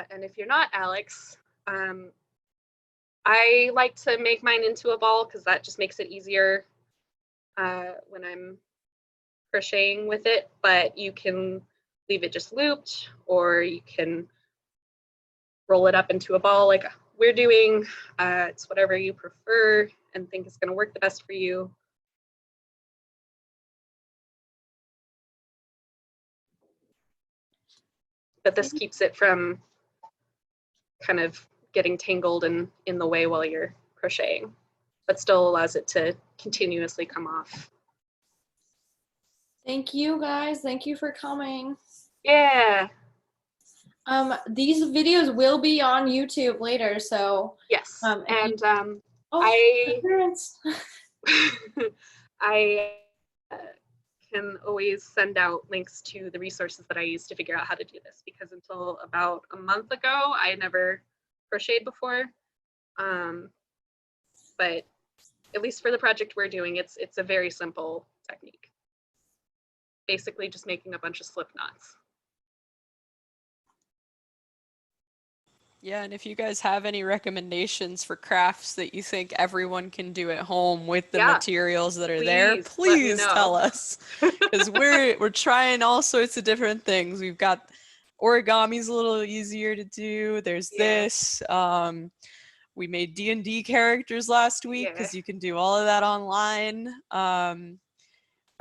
And if you're not Alex, I like to make mine into a ball because that just makes it easier when I'm crocheting with it, but you can leave it just looped, or you can roll it up into a ball like we're doing. It's whatever you prefer and think is going to work the best for you. But this keeps it from kind of getting tangled and in the way while you're crocheting, but still allows it to continuously come off. Thank you, guys. Thank you for coming. Yeah. These videos will be on YouTube later, so Yes. And my parents. I can always send out links to the resources that I use to figure out how to do this, because until about a month ago, I never crocheted before. But at least for the project we're doing, it's a very simple technique. Basically just making a bunch of slip knots. Yeah, and if you guys have any recommendations for crafts that you think everyone can do at home with the materials that are there, please tell us. Because we're trying all sorts of different things. We've got origami's a little easier to do. There's this. We made D&D characters last week because you can do all of that online.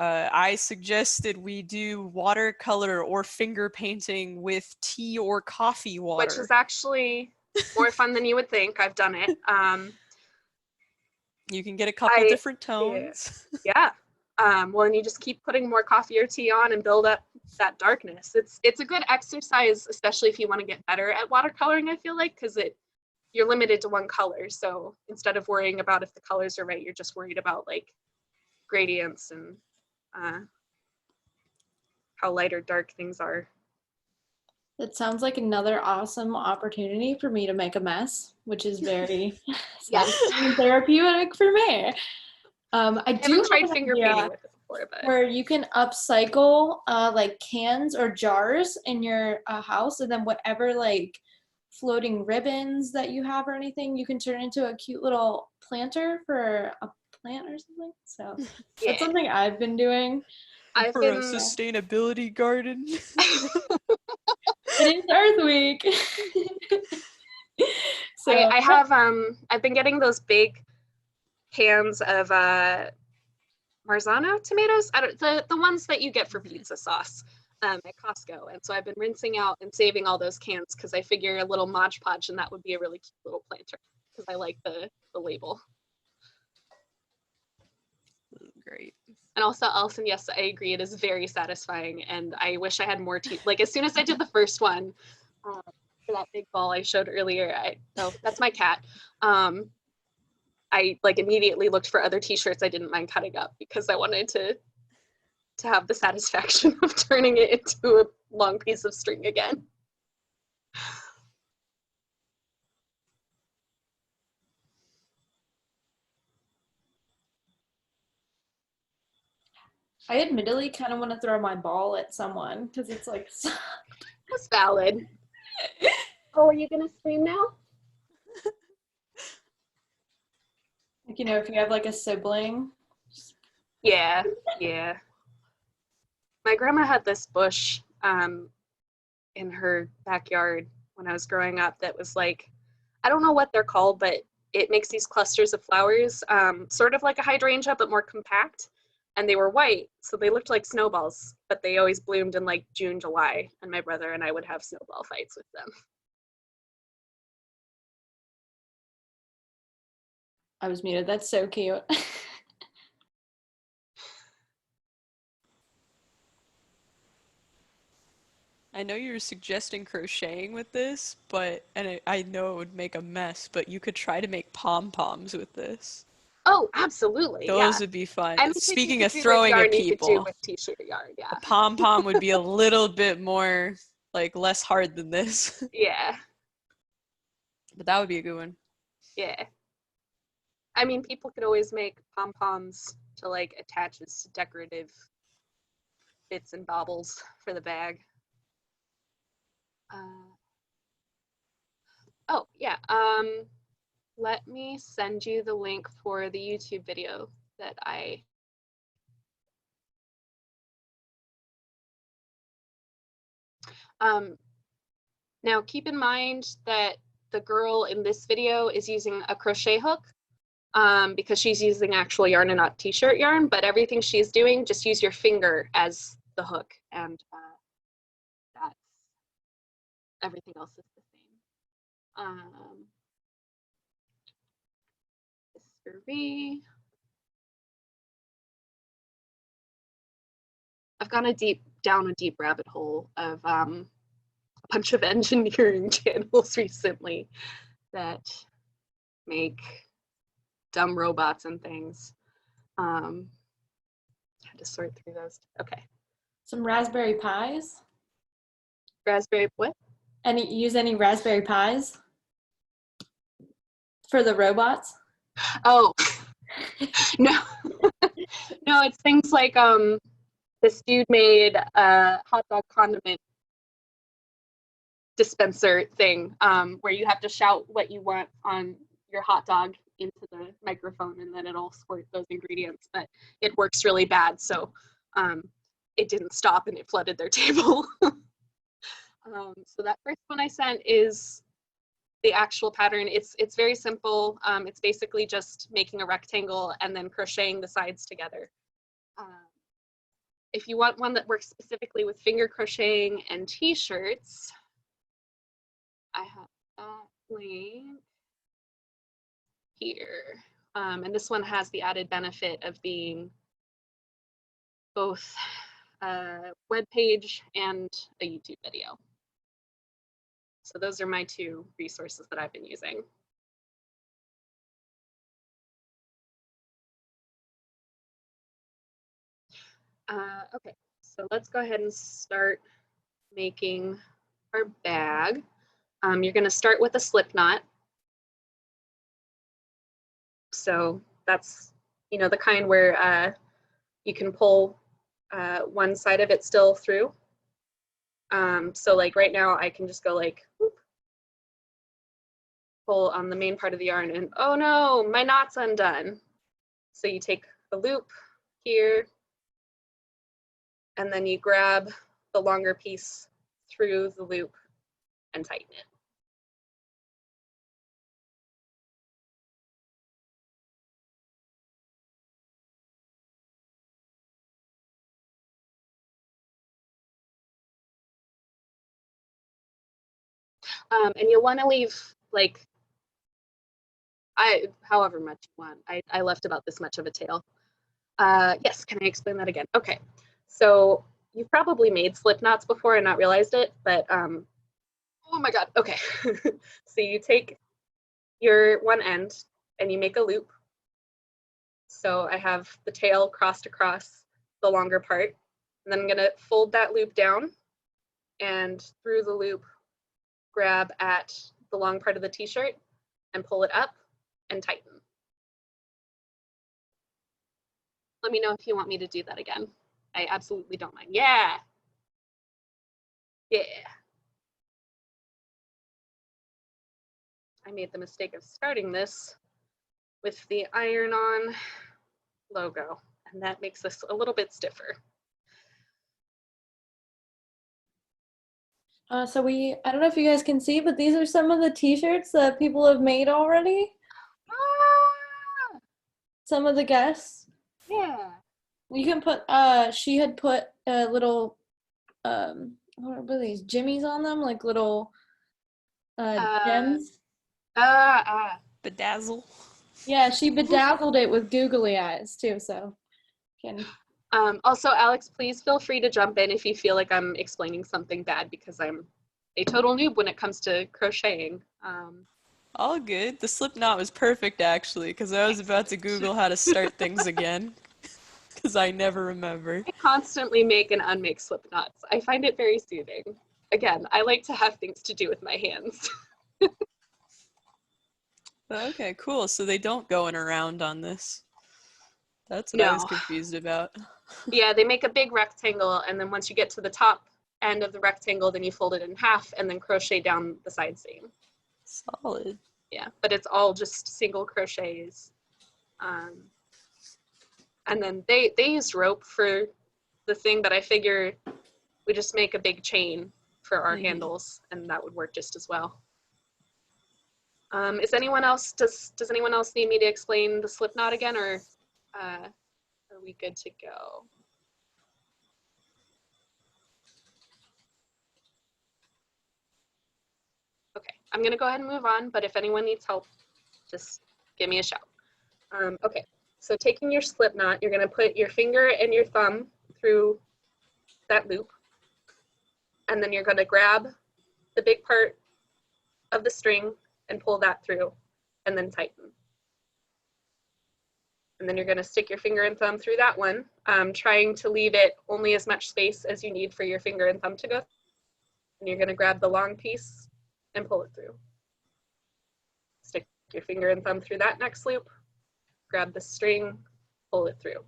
I suggested we do watercolor or finger painting with tea or coffee water. Which is actually more fun than you would think. I've done it. You can get a couple different tones. Yeah. Well, and you just keep putting more coffee or tea on and build up that darkness. It's a good exercise, especially if you want to get better at watercoloring, I feel like, because you're limited to one color. So instead of worrying about if the colors are right, you're just worried about like gradients and how light or dark things are. It sounds like another awesome opportunity for me to make a mess, which is very satisfying and therapeutic for me. I do tried have an finger idea painting with it before, but where you can upcycle like cans or jars in your house, and then whatever like floating ribbons that you have or anything, you can turn into a cute little planter for a plant or something. So that's something I've been doing. For a sustainability garden. It is Earth Week. So I have I've been getting those big cans of Marzano tomatoes. The ones that you get for pizza sauce at Costco. And so I've been rinsing out and saving all those cans because I figure a little Mod Podge and that would be a really cute little planter because I like the label. great. And also, Allison, yes, I agree. It is very satisfying, and I wish I had more like as soon as I did the first one for that big ball I showed earlier, oh, that's my cat. I like immediately looked for other t-shirts I didn't mind cutting up because I wanted to have the satisfaction of turning it into a long piece of string again. I admittedly kind of want to throw my ball at someone because it's like. That's valid. Oh, are you gonna scream now? Like, you know, if you have like a sibling. Yeah, yeah. My grandma had this bush in her backyard when I was growing up that was like, I don't know what they're called, but it makes these clusters of flowers, sort of like a hydrangea, but more compact. And they were white, so they looked like snowballs, but they always bloomed in like June, July, and my brother and I would have snowball fights with them. I was muted. That's so cute. I know you're suggesting crocheting with this, but I know it would make a mess, but you could try to make pom-poms with this. Oh, absolutely. Those would be fun. Anything Speaking you of could do with throwing yarn, at you could do people, with t-shirt yarn, yeah. a pom-pom would be a little bit more, like, less hard than this. Yeah, But that would be a good one. yeah. I mean, people could always make pom-poms to like attach as decorative bits and baubles for the bag. Oh, yeah. Let me send you the link for the YouTube video that I now keep in mind that the girl in this video is using a crochet hook because she's using actual yarn and not t-shirt yarn, but everything she's doing, just use your finger as the hook, and that's everything else is the same. History. I've gone down a deep rabbit hole of a bunch of engineering channels recently that make dumb robots and things. Had to sort through those. Okay. Some Raspberry Pis. Raspberry what? Use any Raspberry Pis for the robots? Oh, no. No, it's things like this dude made a hot dog condiment dispenser thing where you have to shout what you want on your hot dog into the microphone and then it'll squirt those ingredients, but it works really bad, so it didn't stop and it flooded their table. So that first one I sent is the actual pattern. It's very simple. It's basically just making a rectangle and then crocheting the sides together. If you want one that works specifically with finger crocheting and t-shirts, I have that link here. And this one has the added benefit of being both a web page and a YouTube video. So those are my two resources that I've been using. Okay, so let's go ahead and start making our bag. You're going to start with a slip knot. So that's, you know, the kind where you can pull one side of it still through. So like right now I can just go like, whoop, pull on the main part of the yarn and oh no, my knot's undone. So you take the loop here and then you grab the longer piece through the loop and tighten it. And you'll want to leave like, however much you want. I left about this much of a tail. Yes, can I explain that again? Okay, so you've probably made slip knots before and not realized it, but oh my God, okay. So you take your one end and you make a loop. So I have the tail crossed across the longer part, and then I'm gonna fold that loop down and through the loop, grab at the long part of the t-shirt and pull it up and tighten. Let me know if you want me to do that again. I absolutely don't mind. Yeah. Yeah. I made the mistake of starting this with the iron-on logo, and that makes this a little bit stiffer. So I don't know if you guys can see, but these are some of the t-shirts that people have made already. Ah, Some of the guests. yeah. You can put, she had put a little, what are these, jimmies on them? Like little gems. Bedazzle. Yeah, she bedazzled it with googly eyes too, so can. Also, Alex, please feel free to jump in if you feel like I'm explaining something bad, because I'm a total noob when it comes to crocheting. All good. The slip knot was perfect, actually, because I was about to Google how to start things again, because I never remember. I constantly make and unmake slip knots. I find it very soothing. Again, I like to have things to do with my hands. Okay, cool. So they don't go in around on this. That's what I was No. confused about. Yeah, they make a big rectangle, and then once you get to the top end of the rectangle, then you fold it in half and then crochet down the side seam. Solid. Yeah, but it's all just single crochets. And then they used rope for the thing, but I figure we just make a big chain for our handles, and that would work just as well. Does anyone else need me to explain the slip knot again, or are we good to go? Okay, I'm gonna go ahead and move on, but if anyone needs help, just give me a shout. Okay, so taking your slip knot, you're gonna put your finger and your thumb through that loop, and then you're gonna grab the big part of the string and pull that through, and then tighten. And then you're gonna stick your finger and thumb through that one, trying to leave it only as much space as you need for your finger and thumb to go. And you're gonna grab the long piece and pull it through. Stick your finger and thumb through that next loop, grab the string, pull it through.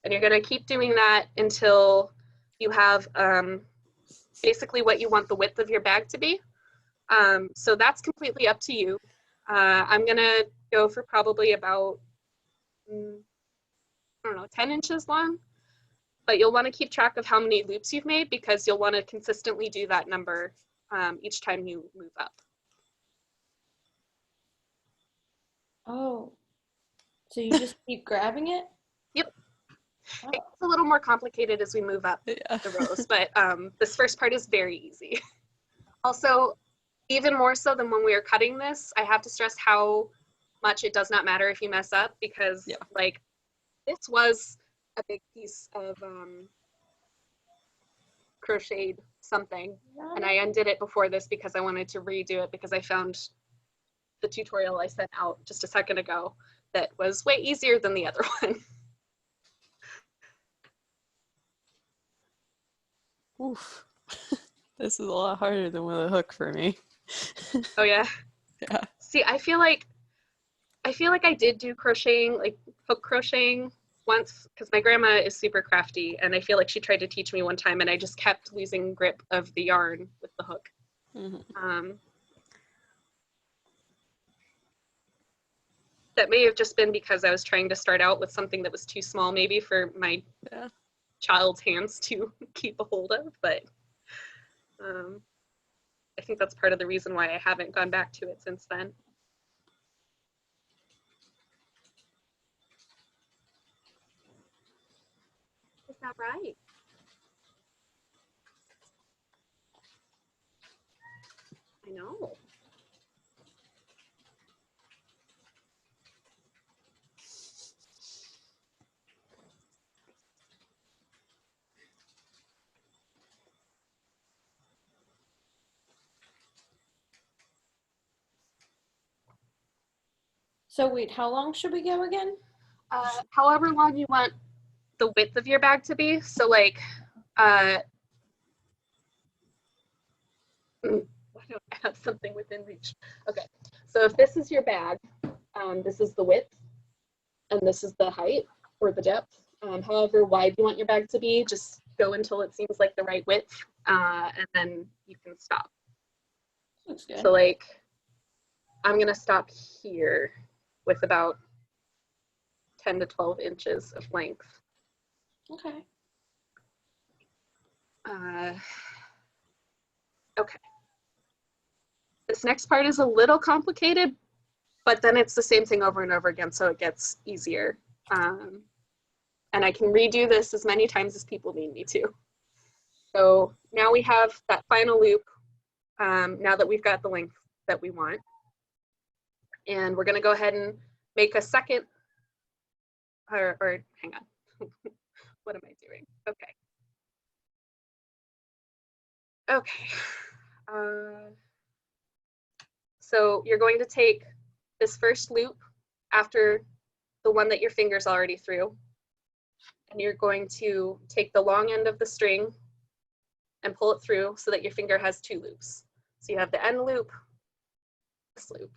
And you're gonna keep doing that until you have basically what you want the width of your bag to be. So that's completely up to you. I'm gonna go for probably about, I don't know, 10 inches long, but you'll wanna keep track of how many loops you've made, because you'll wanna consistently do that number each time you move up. Oh, so you just keep grabbing it? Yep. Oh. It gets a little more complicated as we move up the rows, but this first part is very easy. Also, even more so than when we were cutting this, I have to stress how much it does not matter if you mess up, because like this was a big piece of crocheted something, and I undid it before this because I wanted to redo it, because I found the tutorial I sent out just a second ago that was way easier than the other one. Oof. This is a lot harder than with a hook for me. Oh yeah? Yeah. See, I feel like I did do crocheting, like hook crocheting once, because my grandma is super crafty, and I feel like she tried to teach me one time, and I just kept losing grip of the yarn with the hook. That may have just been because I was trying to start out with something that was too small maybe for my child's hands to keep a hold of, but I think that's part of the reason why I haven't gone back to it since then. Is that right? I know. So wait, how long should we go again? However long you want the width of your bag to be. So like, why don't I have something within reach? Okay, so if this is your bag, this is the width, and this is the height or the depth. However wide you want your bag to be, just go until it seems like the right width, and then you can stop. Looks good. So like, I'm gonna stop here with about 10 to 12 inches of length. Okay. Okay. This next part is a little complicated, but then it's the same thing over and over again, so it gets easier. And I can redo this as many times as people need me to. So now we have that final loop, now that we've got the length that we want. And we're gonna go ahead and make a second, or hang on, what am I doing? Okay. Okay. So you're going to take this first loop after the one that your finger's already through, and you're going to take the long end of the string and pull it through so that your finger has two loops. So you have the end loop, this loop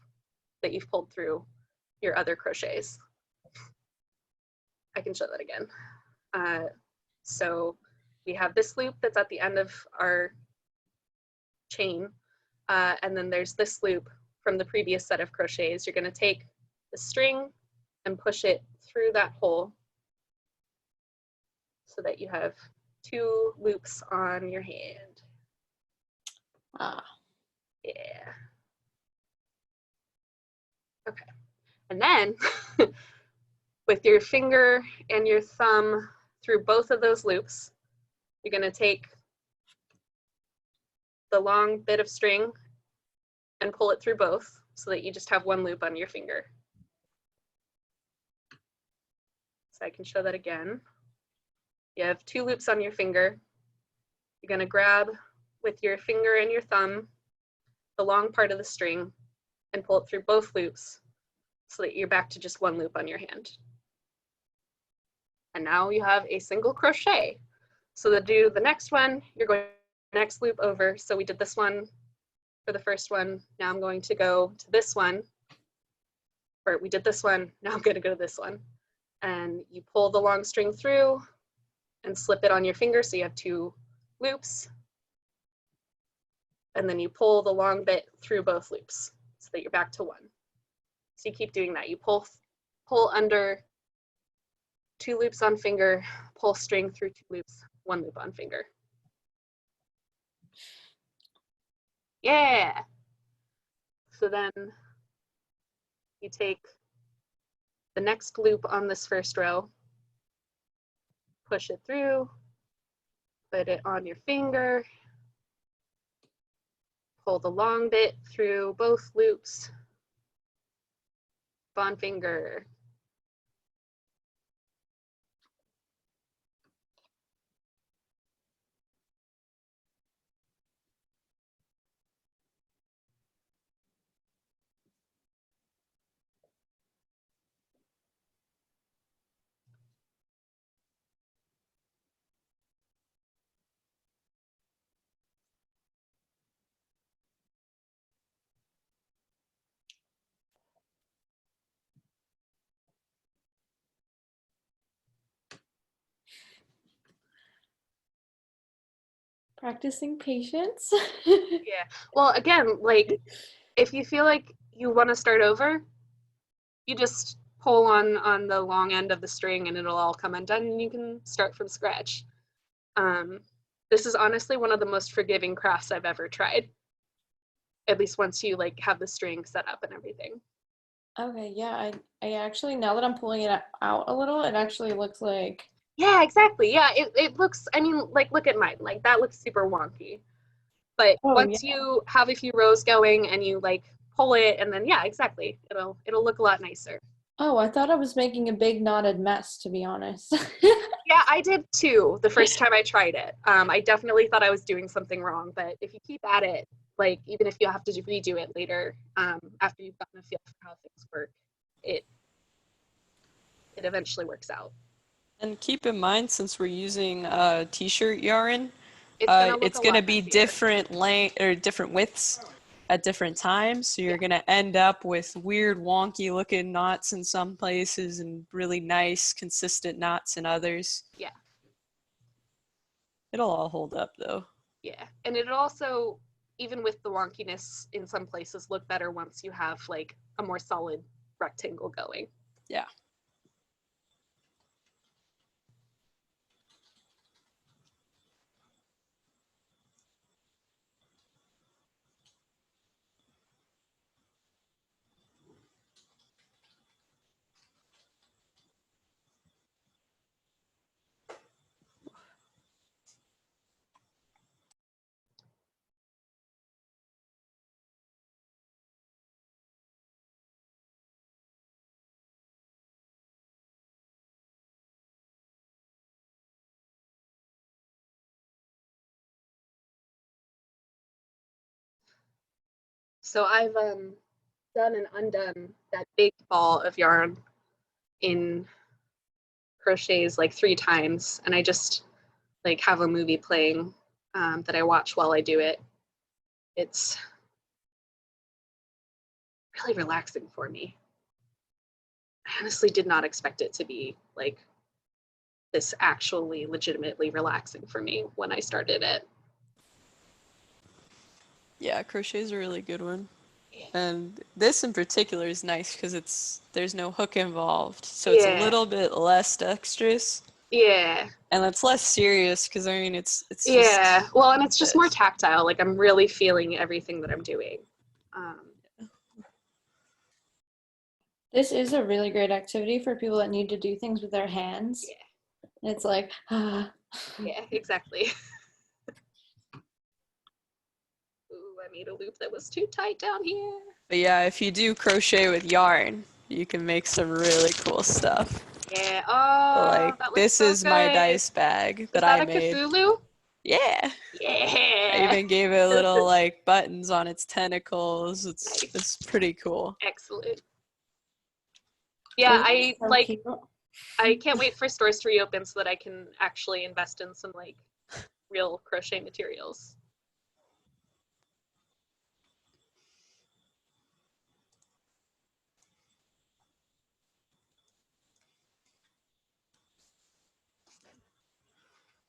that you've pulled through your other crochets. I can show that again. So we have this loop that's at the end of our chain, and then there's this loop from the previous set of crochets. You're going to take the string and push it through that hole so that you have two loops on your hand. Ah. Yeah. Okay. And then with your finger and your thumb through both of those loops, you're going to take the long bit of string and pull it through both so that you just have one loop on your finger. So I can show that again. You have two loops on your finger. You're going to grab with your finger and your thumb the long part of the string and pull it through both loops so that you're back to just one loop on your hand. And now you have a single crochet. So to do the next one, you're going to next loop over. So we did this one for the first one. Now I'm going to go to this one. Or we did this one. Now I'm going to go to this one. And you pull the long string through and slip it on your finger so you have two loops. And then you pull the long bit through both loops so that you're back to one. So you keep doing that. You pull under, two loops on finger, pull string through two loops, one loop on finger. Yeah. So then you take the next loop on this first row, push it through, put it on your finger, pull the long bit through both loops, on finger. Practicing patience. Yeah. Well, again, like if you feel like you want to start over, you just pull on the long end of the string and it'll all come undone and you can start from scratch. This is honestly one of the most forgiving crafts I've ever tried. At least once you like have the string set up and everything. Okay, yeah, I actually, now that I'm pulling it out a little, it actually looks like... Yeah, exactly. Yeah, it looks, I mean, like, look at mine. Like, that looks super wonky. But once you have a few rows going and you, like, pull it, and then, yeah, exactly. It'll look a lot nicer. Oh, I thought I was making a big knotted mess, to be honest. Yeah, I did too the first time I tried it. I definitely thought I was doing something wrong, but if you keep at it, like, even if you have to redo it later, after you've gotten a feel for how things work, it eventually works out. And keep in mind, since we're using t-shirt yarn, It's gonna lot be messier. different length or different widths at different times. So you're gonna end up with weird, wonky looking knots in some places and really nice, consistent knots in others. Yeah. It'll all hold up though. Yeah, and it'll also, even with the wonkiness in some places, look better once you have like a more solid rectangle going. Yeah. So I've done and undone that big ball of yarn in crochets like 3 times, and I just like have a movie playing that I watch while I do it. It's really relaxing for me. I honestly did not expect it to be like this actually legitimately relaxing for me when I started it. Yeah, crochet's a really good one. And this in particular is nice because there's no hook involved, so it's a little bit less dexterous. Yeah. And it's less serious because I mean it's just well, and it's just this. more tactile. Like I'm really feeling everything that I'm doing. This is a really great activity for people that need to do things with their hands. Yeah. It's like, yeah, exactly. Ooh, I made a loop that was too tight down here. But yeah, if you do crochet with yarn, you can make some really cool stuff. Yeah. Oh, like that looks this so is good. my dice bag that I made. Cthulhu? Yeah. Yeah. I even gave it little like buttons on its tentacles. It's pretty cool. Excellent. Yeah, I so like. Cute. I can't wait for stores to reopen so that I can actually invest in some like real crochet materials.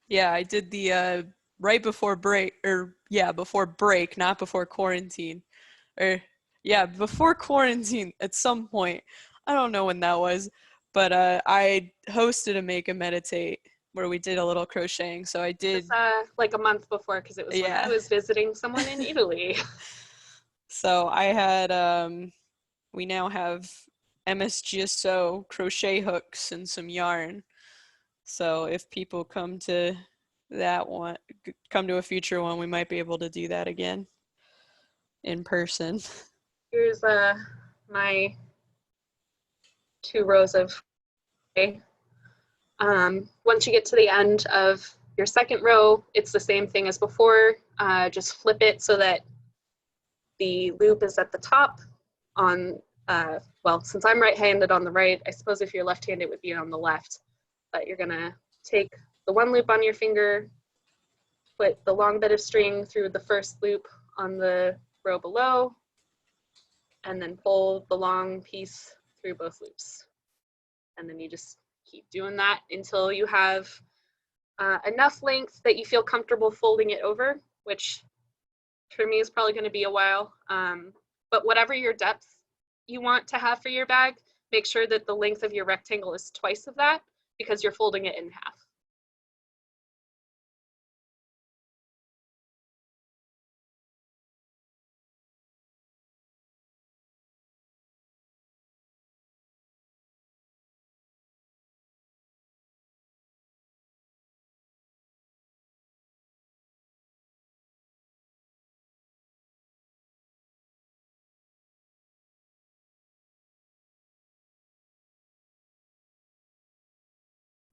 Yeah, I did the right before break, before break, not before quarantine. Or yeah, before quarantine at some point. I don't know when that was, but I hosted a Make a Meditate where we did a little crocheting. So I did It was, like a month before because it was when I was visiting someone in Italy. So I had we now have MSGSO crochet hooks and some yarn. So if people come to a future one, we might be able to do that again in person. Here's my 2 rows of once you get to the end of your second row, it's the same thing as before. Just flip it so that the loop is at the top on, well, since I'm right-handed on the right, I suppose if you're left-handed it would be on the left, but you're gonna take the one loop on your finger, put the long bit of string through the first loop on the row below, and then pull the long piece through both loops. And then you just keep doing that until you have enough length that you feel comfortable folding it over, which for me is probably going to be a while. But whatever your depth you want to have for your bag, make sure that the length of your rectangle is twice of that because you're folding it in half.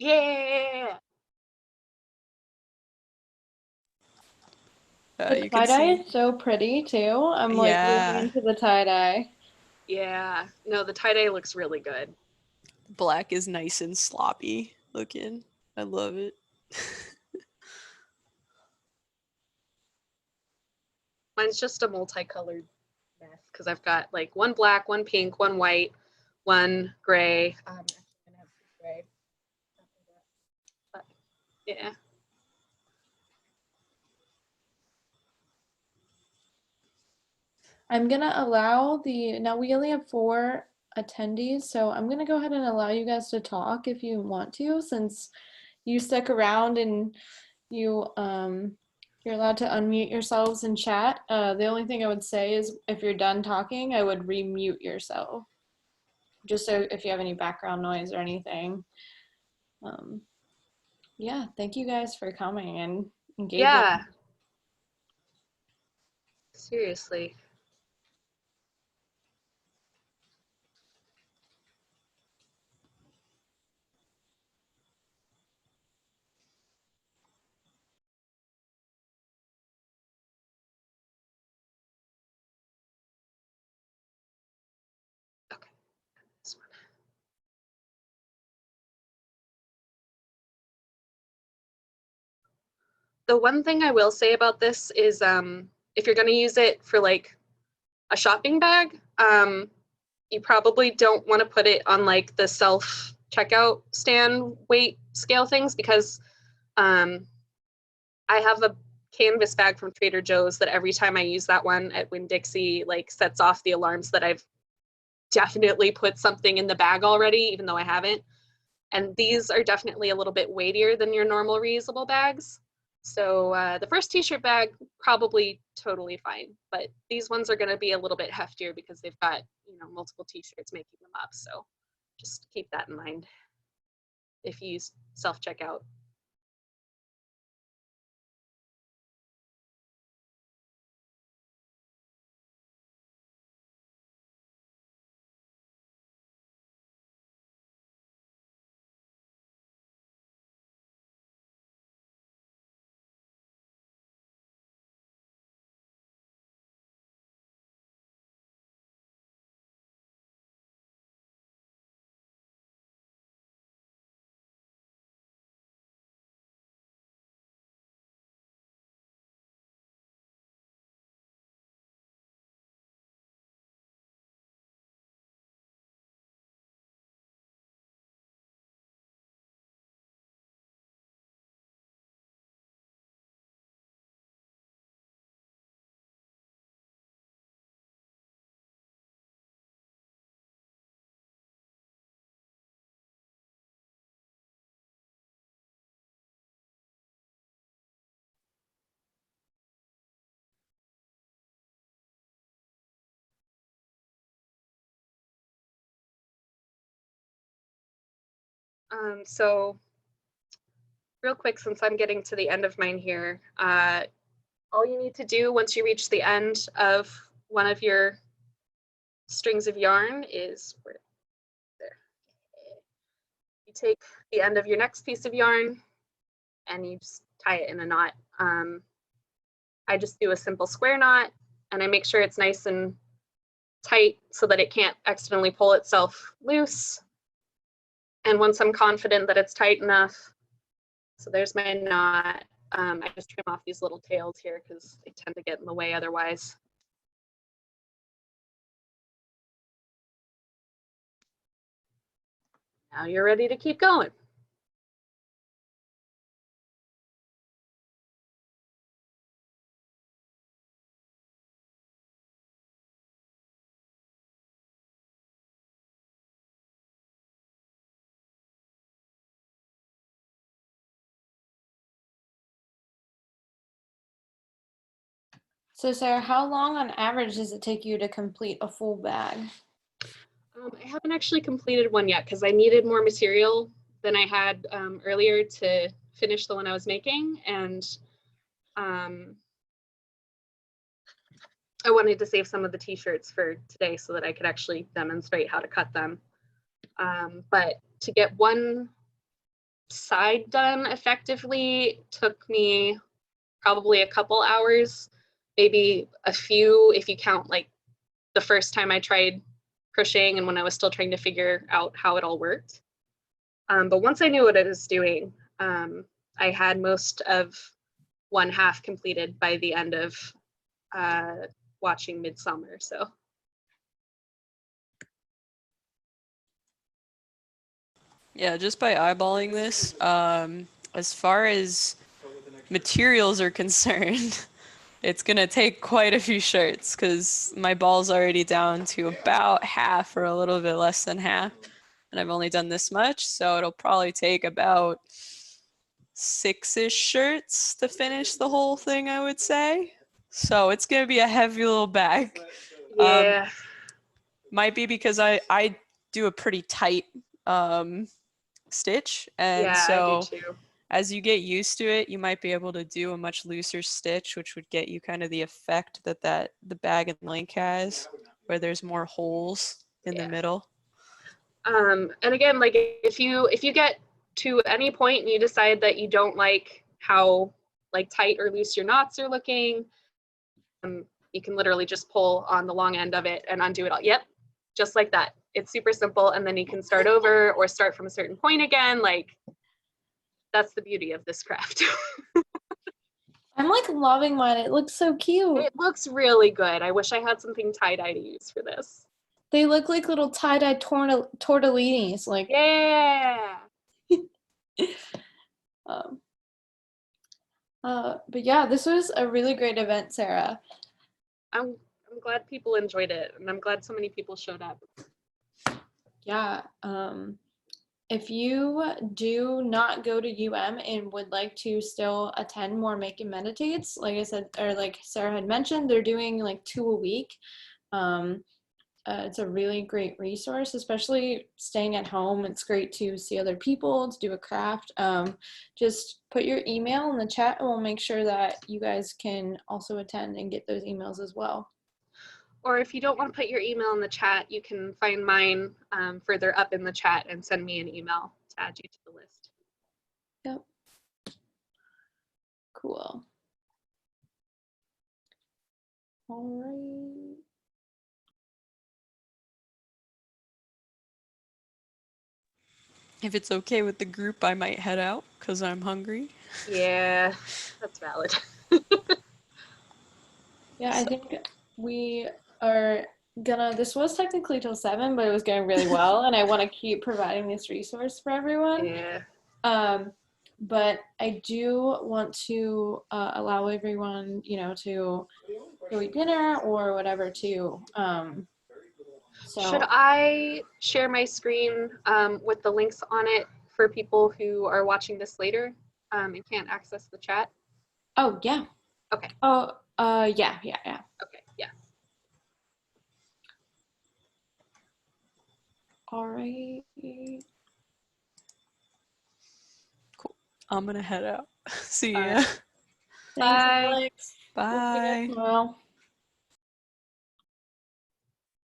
Yeah. The tie-dye is so pretty too. I'm like really into the tie-dye. Yeah, no, the tie-dye looks really good. Black is nice and sloppy looking. I love it. Mine's just a multicolored mess because I've got like one black, one pink, one white, one gray. Actually, I'm gonna have two gray. But yeah. I'm gonna allow now we only have 4 attendees, so I'm gonna go ahead and allow you guys to talk if you want to, since you stuck around and you're allowed to unmute yourselves and chat. The only thing I would say is if you're done talking, I would remute yourself, just so if you have any background noise or anything. Yeah, thank you guys for coming and engaging. Yeah. Seriously. Okay. This one. The one thing I will say about this is if you're going to use it for like a shopping bag, you probably don't want to put it on like the self checkout stand weight scale things, because I have a canvas bag from Trader Joe's that every time I use that one at Winn-Dixie, like sets off the alarms that I've definitely put something in the bag already, even though I haven't. And these are definitely a little bit weightier than your normal reusable bags. So the first t-shirt bag, probably totally fine. But these ones are gonna be a little bit heftier because they've got, you know, multiple t-shirts making them up. So just keep that in mind if you use self-checkout. So real quick, since I'm getting to the end of mine here, all you need to do once you reach the end of one of your strings of yarn is there. You take the end of your next piece of yarn and you just tie it in a knot. I just do a simple square knot and I make sure it's nice and tight so that it can't accidentally pull itself loose. And once I'm confident that it's tight enough, so there's my knot. I just trim off these little tails here because they tend to get in the way otherwise. Now you're ready to keep going. So Sarah, how long on average does it take you to complete a full bag? I haven't actually completed one yet because I needed more material than I had earlier to finish the one I was making, and I wanted to save some of the t-shirts for today so that I could actually demonstrate how to cut them. But to get one side done effectively took me probably a couple hours, maybe a few if you count like the first time I tried crocheting and when I was still trying to figure out how it all worked. But once I knew what I was doing, I had most of one half completed by the end of watching Midsummer. So. Yeah, just by eyeballing this, as far as materials are concerned, it's gonna take quite a few shirts because my ball's already down to about half or a little bit less than half. And I've only done this much, so it'll probably take about 6-ish shirts to finish the whole thing, I would say. So it's gonna be a heavy little bag. Yeah. Might be because I do a pretty tight stitch, and Yeah, so I do too. as you get used to it, you might be able to do a much looser stitch, which would get you kind of the effect that the bag and link has, where there's more holes in the middle. And again, like if you get to any point and you decide that you don't like how like tight or loose your knots are looking, you can literally just pull on the long end of it and undo it all. Yep, just like that. It's super simple, and then you can start over or start from a certain point again. Like, that's the beauty of this craft. I'm like loving mine. It looks so cute. It looks really good. I wish I had something tie-dye to use for this. They look like little tie-dye tortellinis. Like, Yeah. But yeah, this was a really great event, Sarah. I'm glad people enjoyed it, and I'm glad so many people showed up. Yeah. If you do not go to UM and would like to still attend more Make and Meditates, like I said, or like Sarah had mentioned, they're doing like 2 a week. It's a really great resource, especially staying at home. It's great to see other people, to do a craft. Just put your email in the chat and we'll make sure that you guys can also attend and get those emails as well. Or if you don't want to put your email in the chat, you can find mine further up in the chat and send me an email to add you to the list. Yep. Cool. All right. If it's okay with the group, I might head out because I'm hungry. Yeah, that's valid. Yeah, I think we are gonna, this was technically till 7, but it was going really well, and I want to keep providing this resource for everyone. Yeah. But I do want to allow everyone, you know, to go eat dinner or whatever too. Should I share my screen with the links on it for people who are watching this later and can't access the chat? Oh, yeah. Okay. Oh, yeah. Okay, yeah. All right. Cool. I'm gonna head out. See ya. Thanks, Bye. Alex. Bye. We'll see you tomorrow.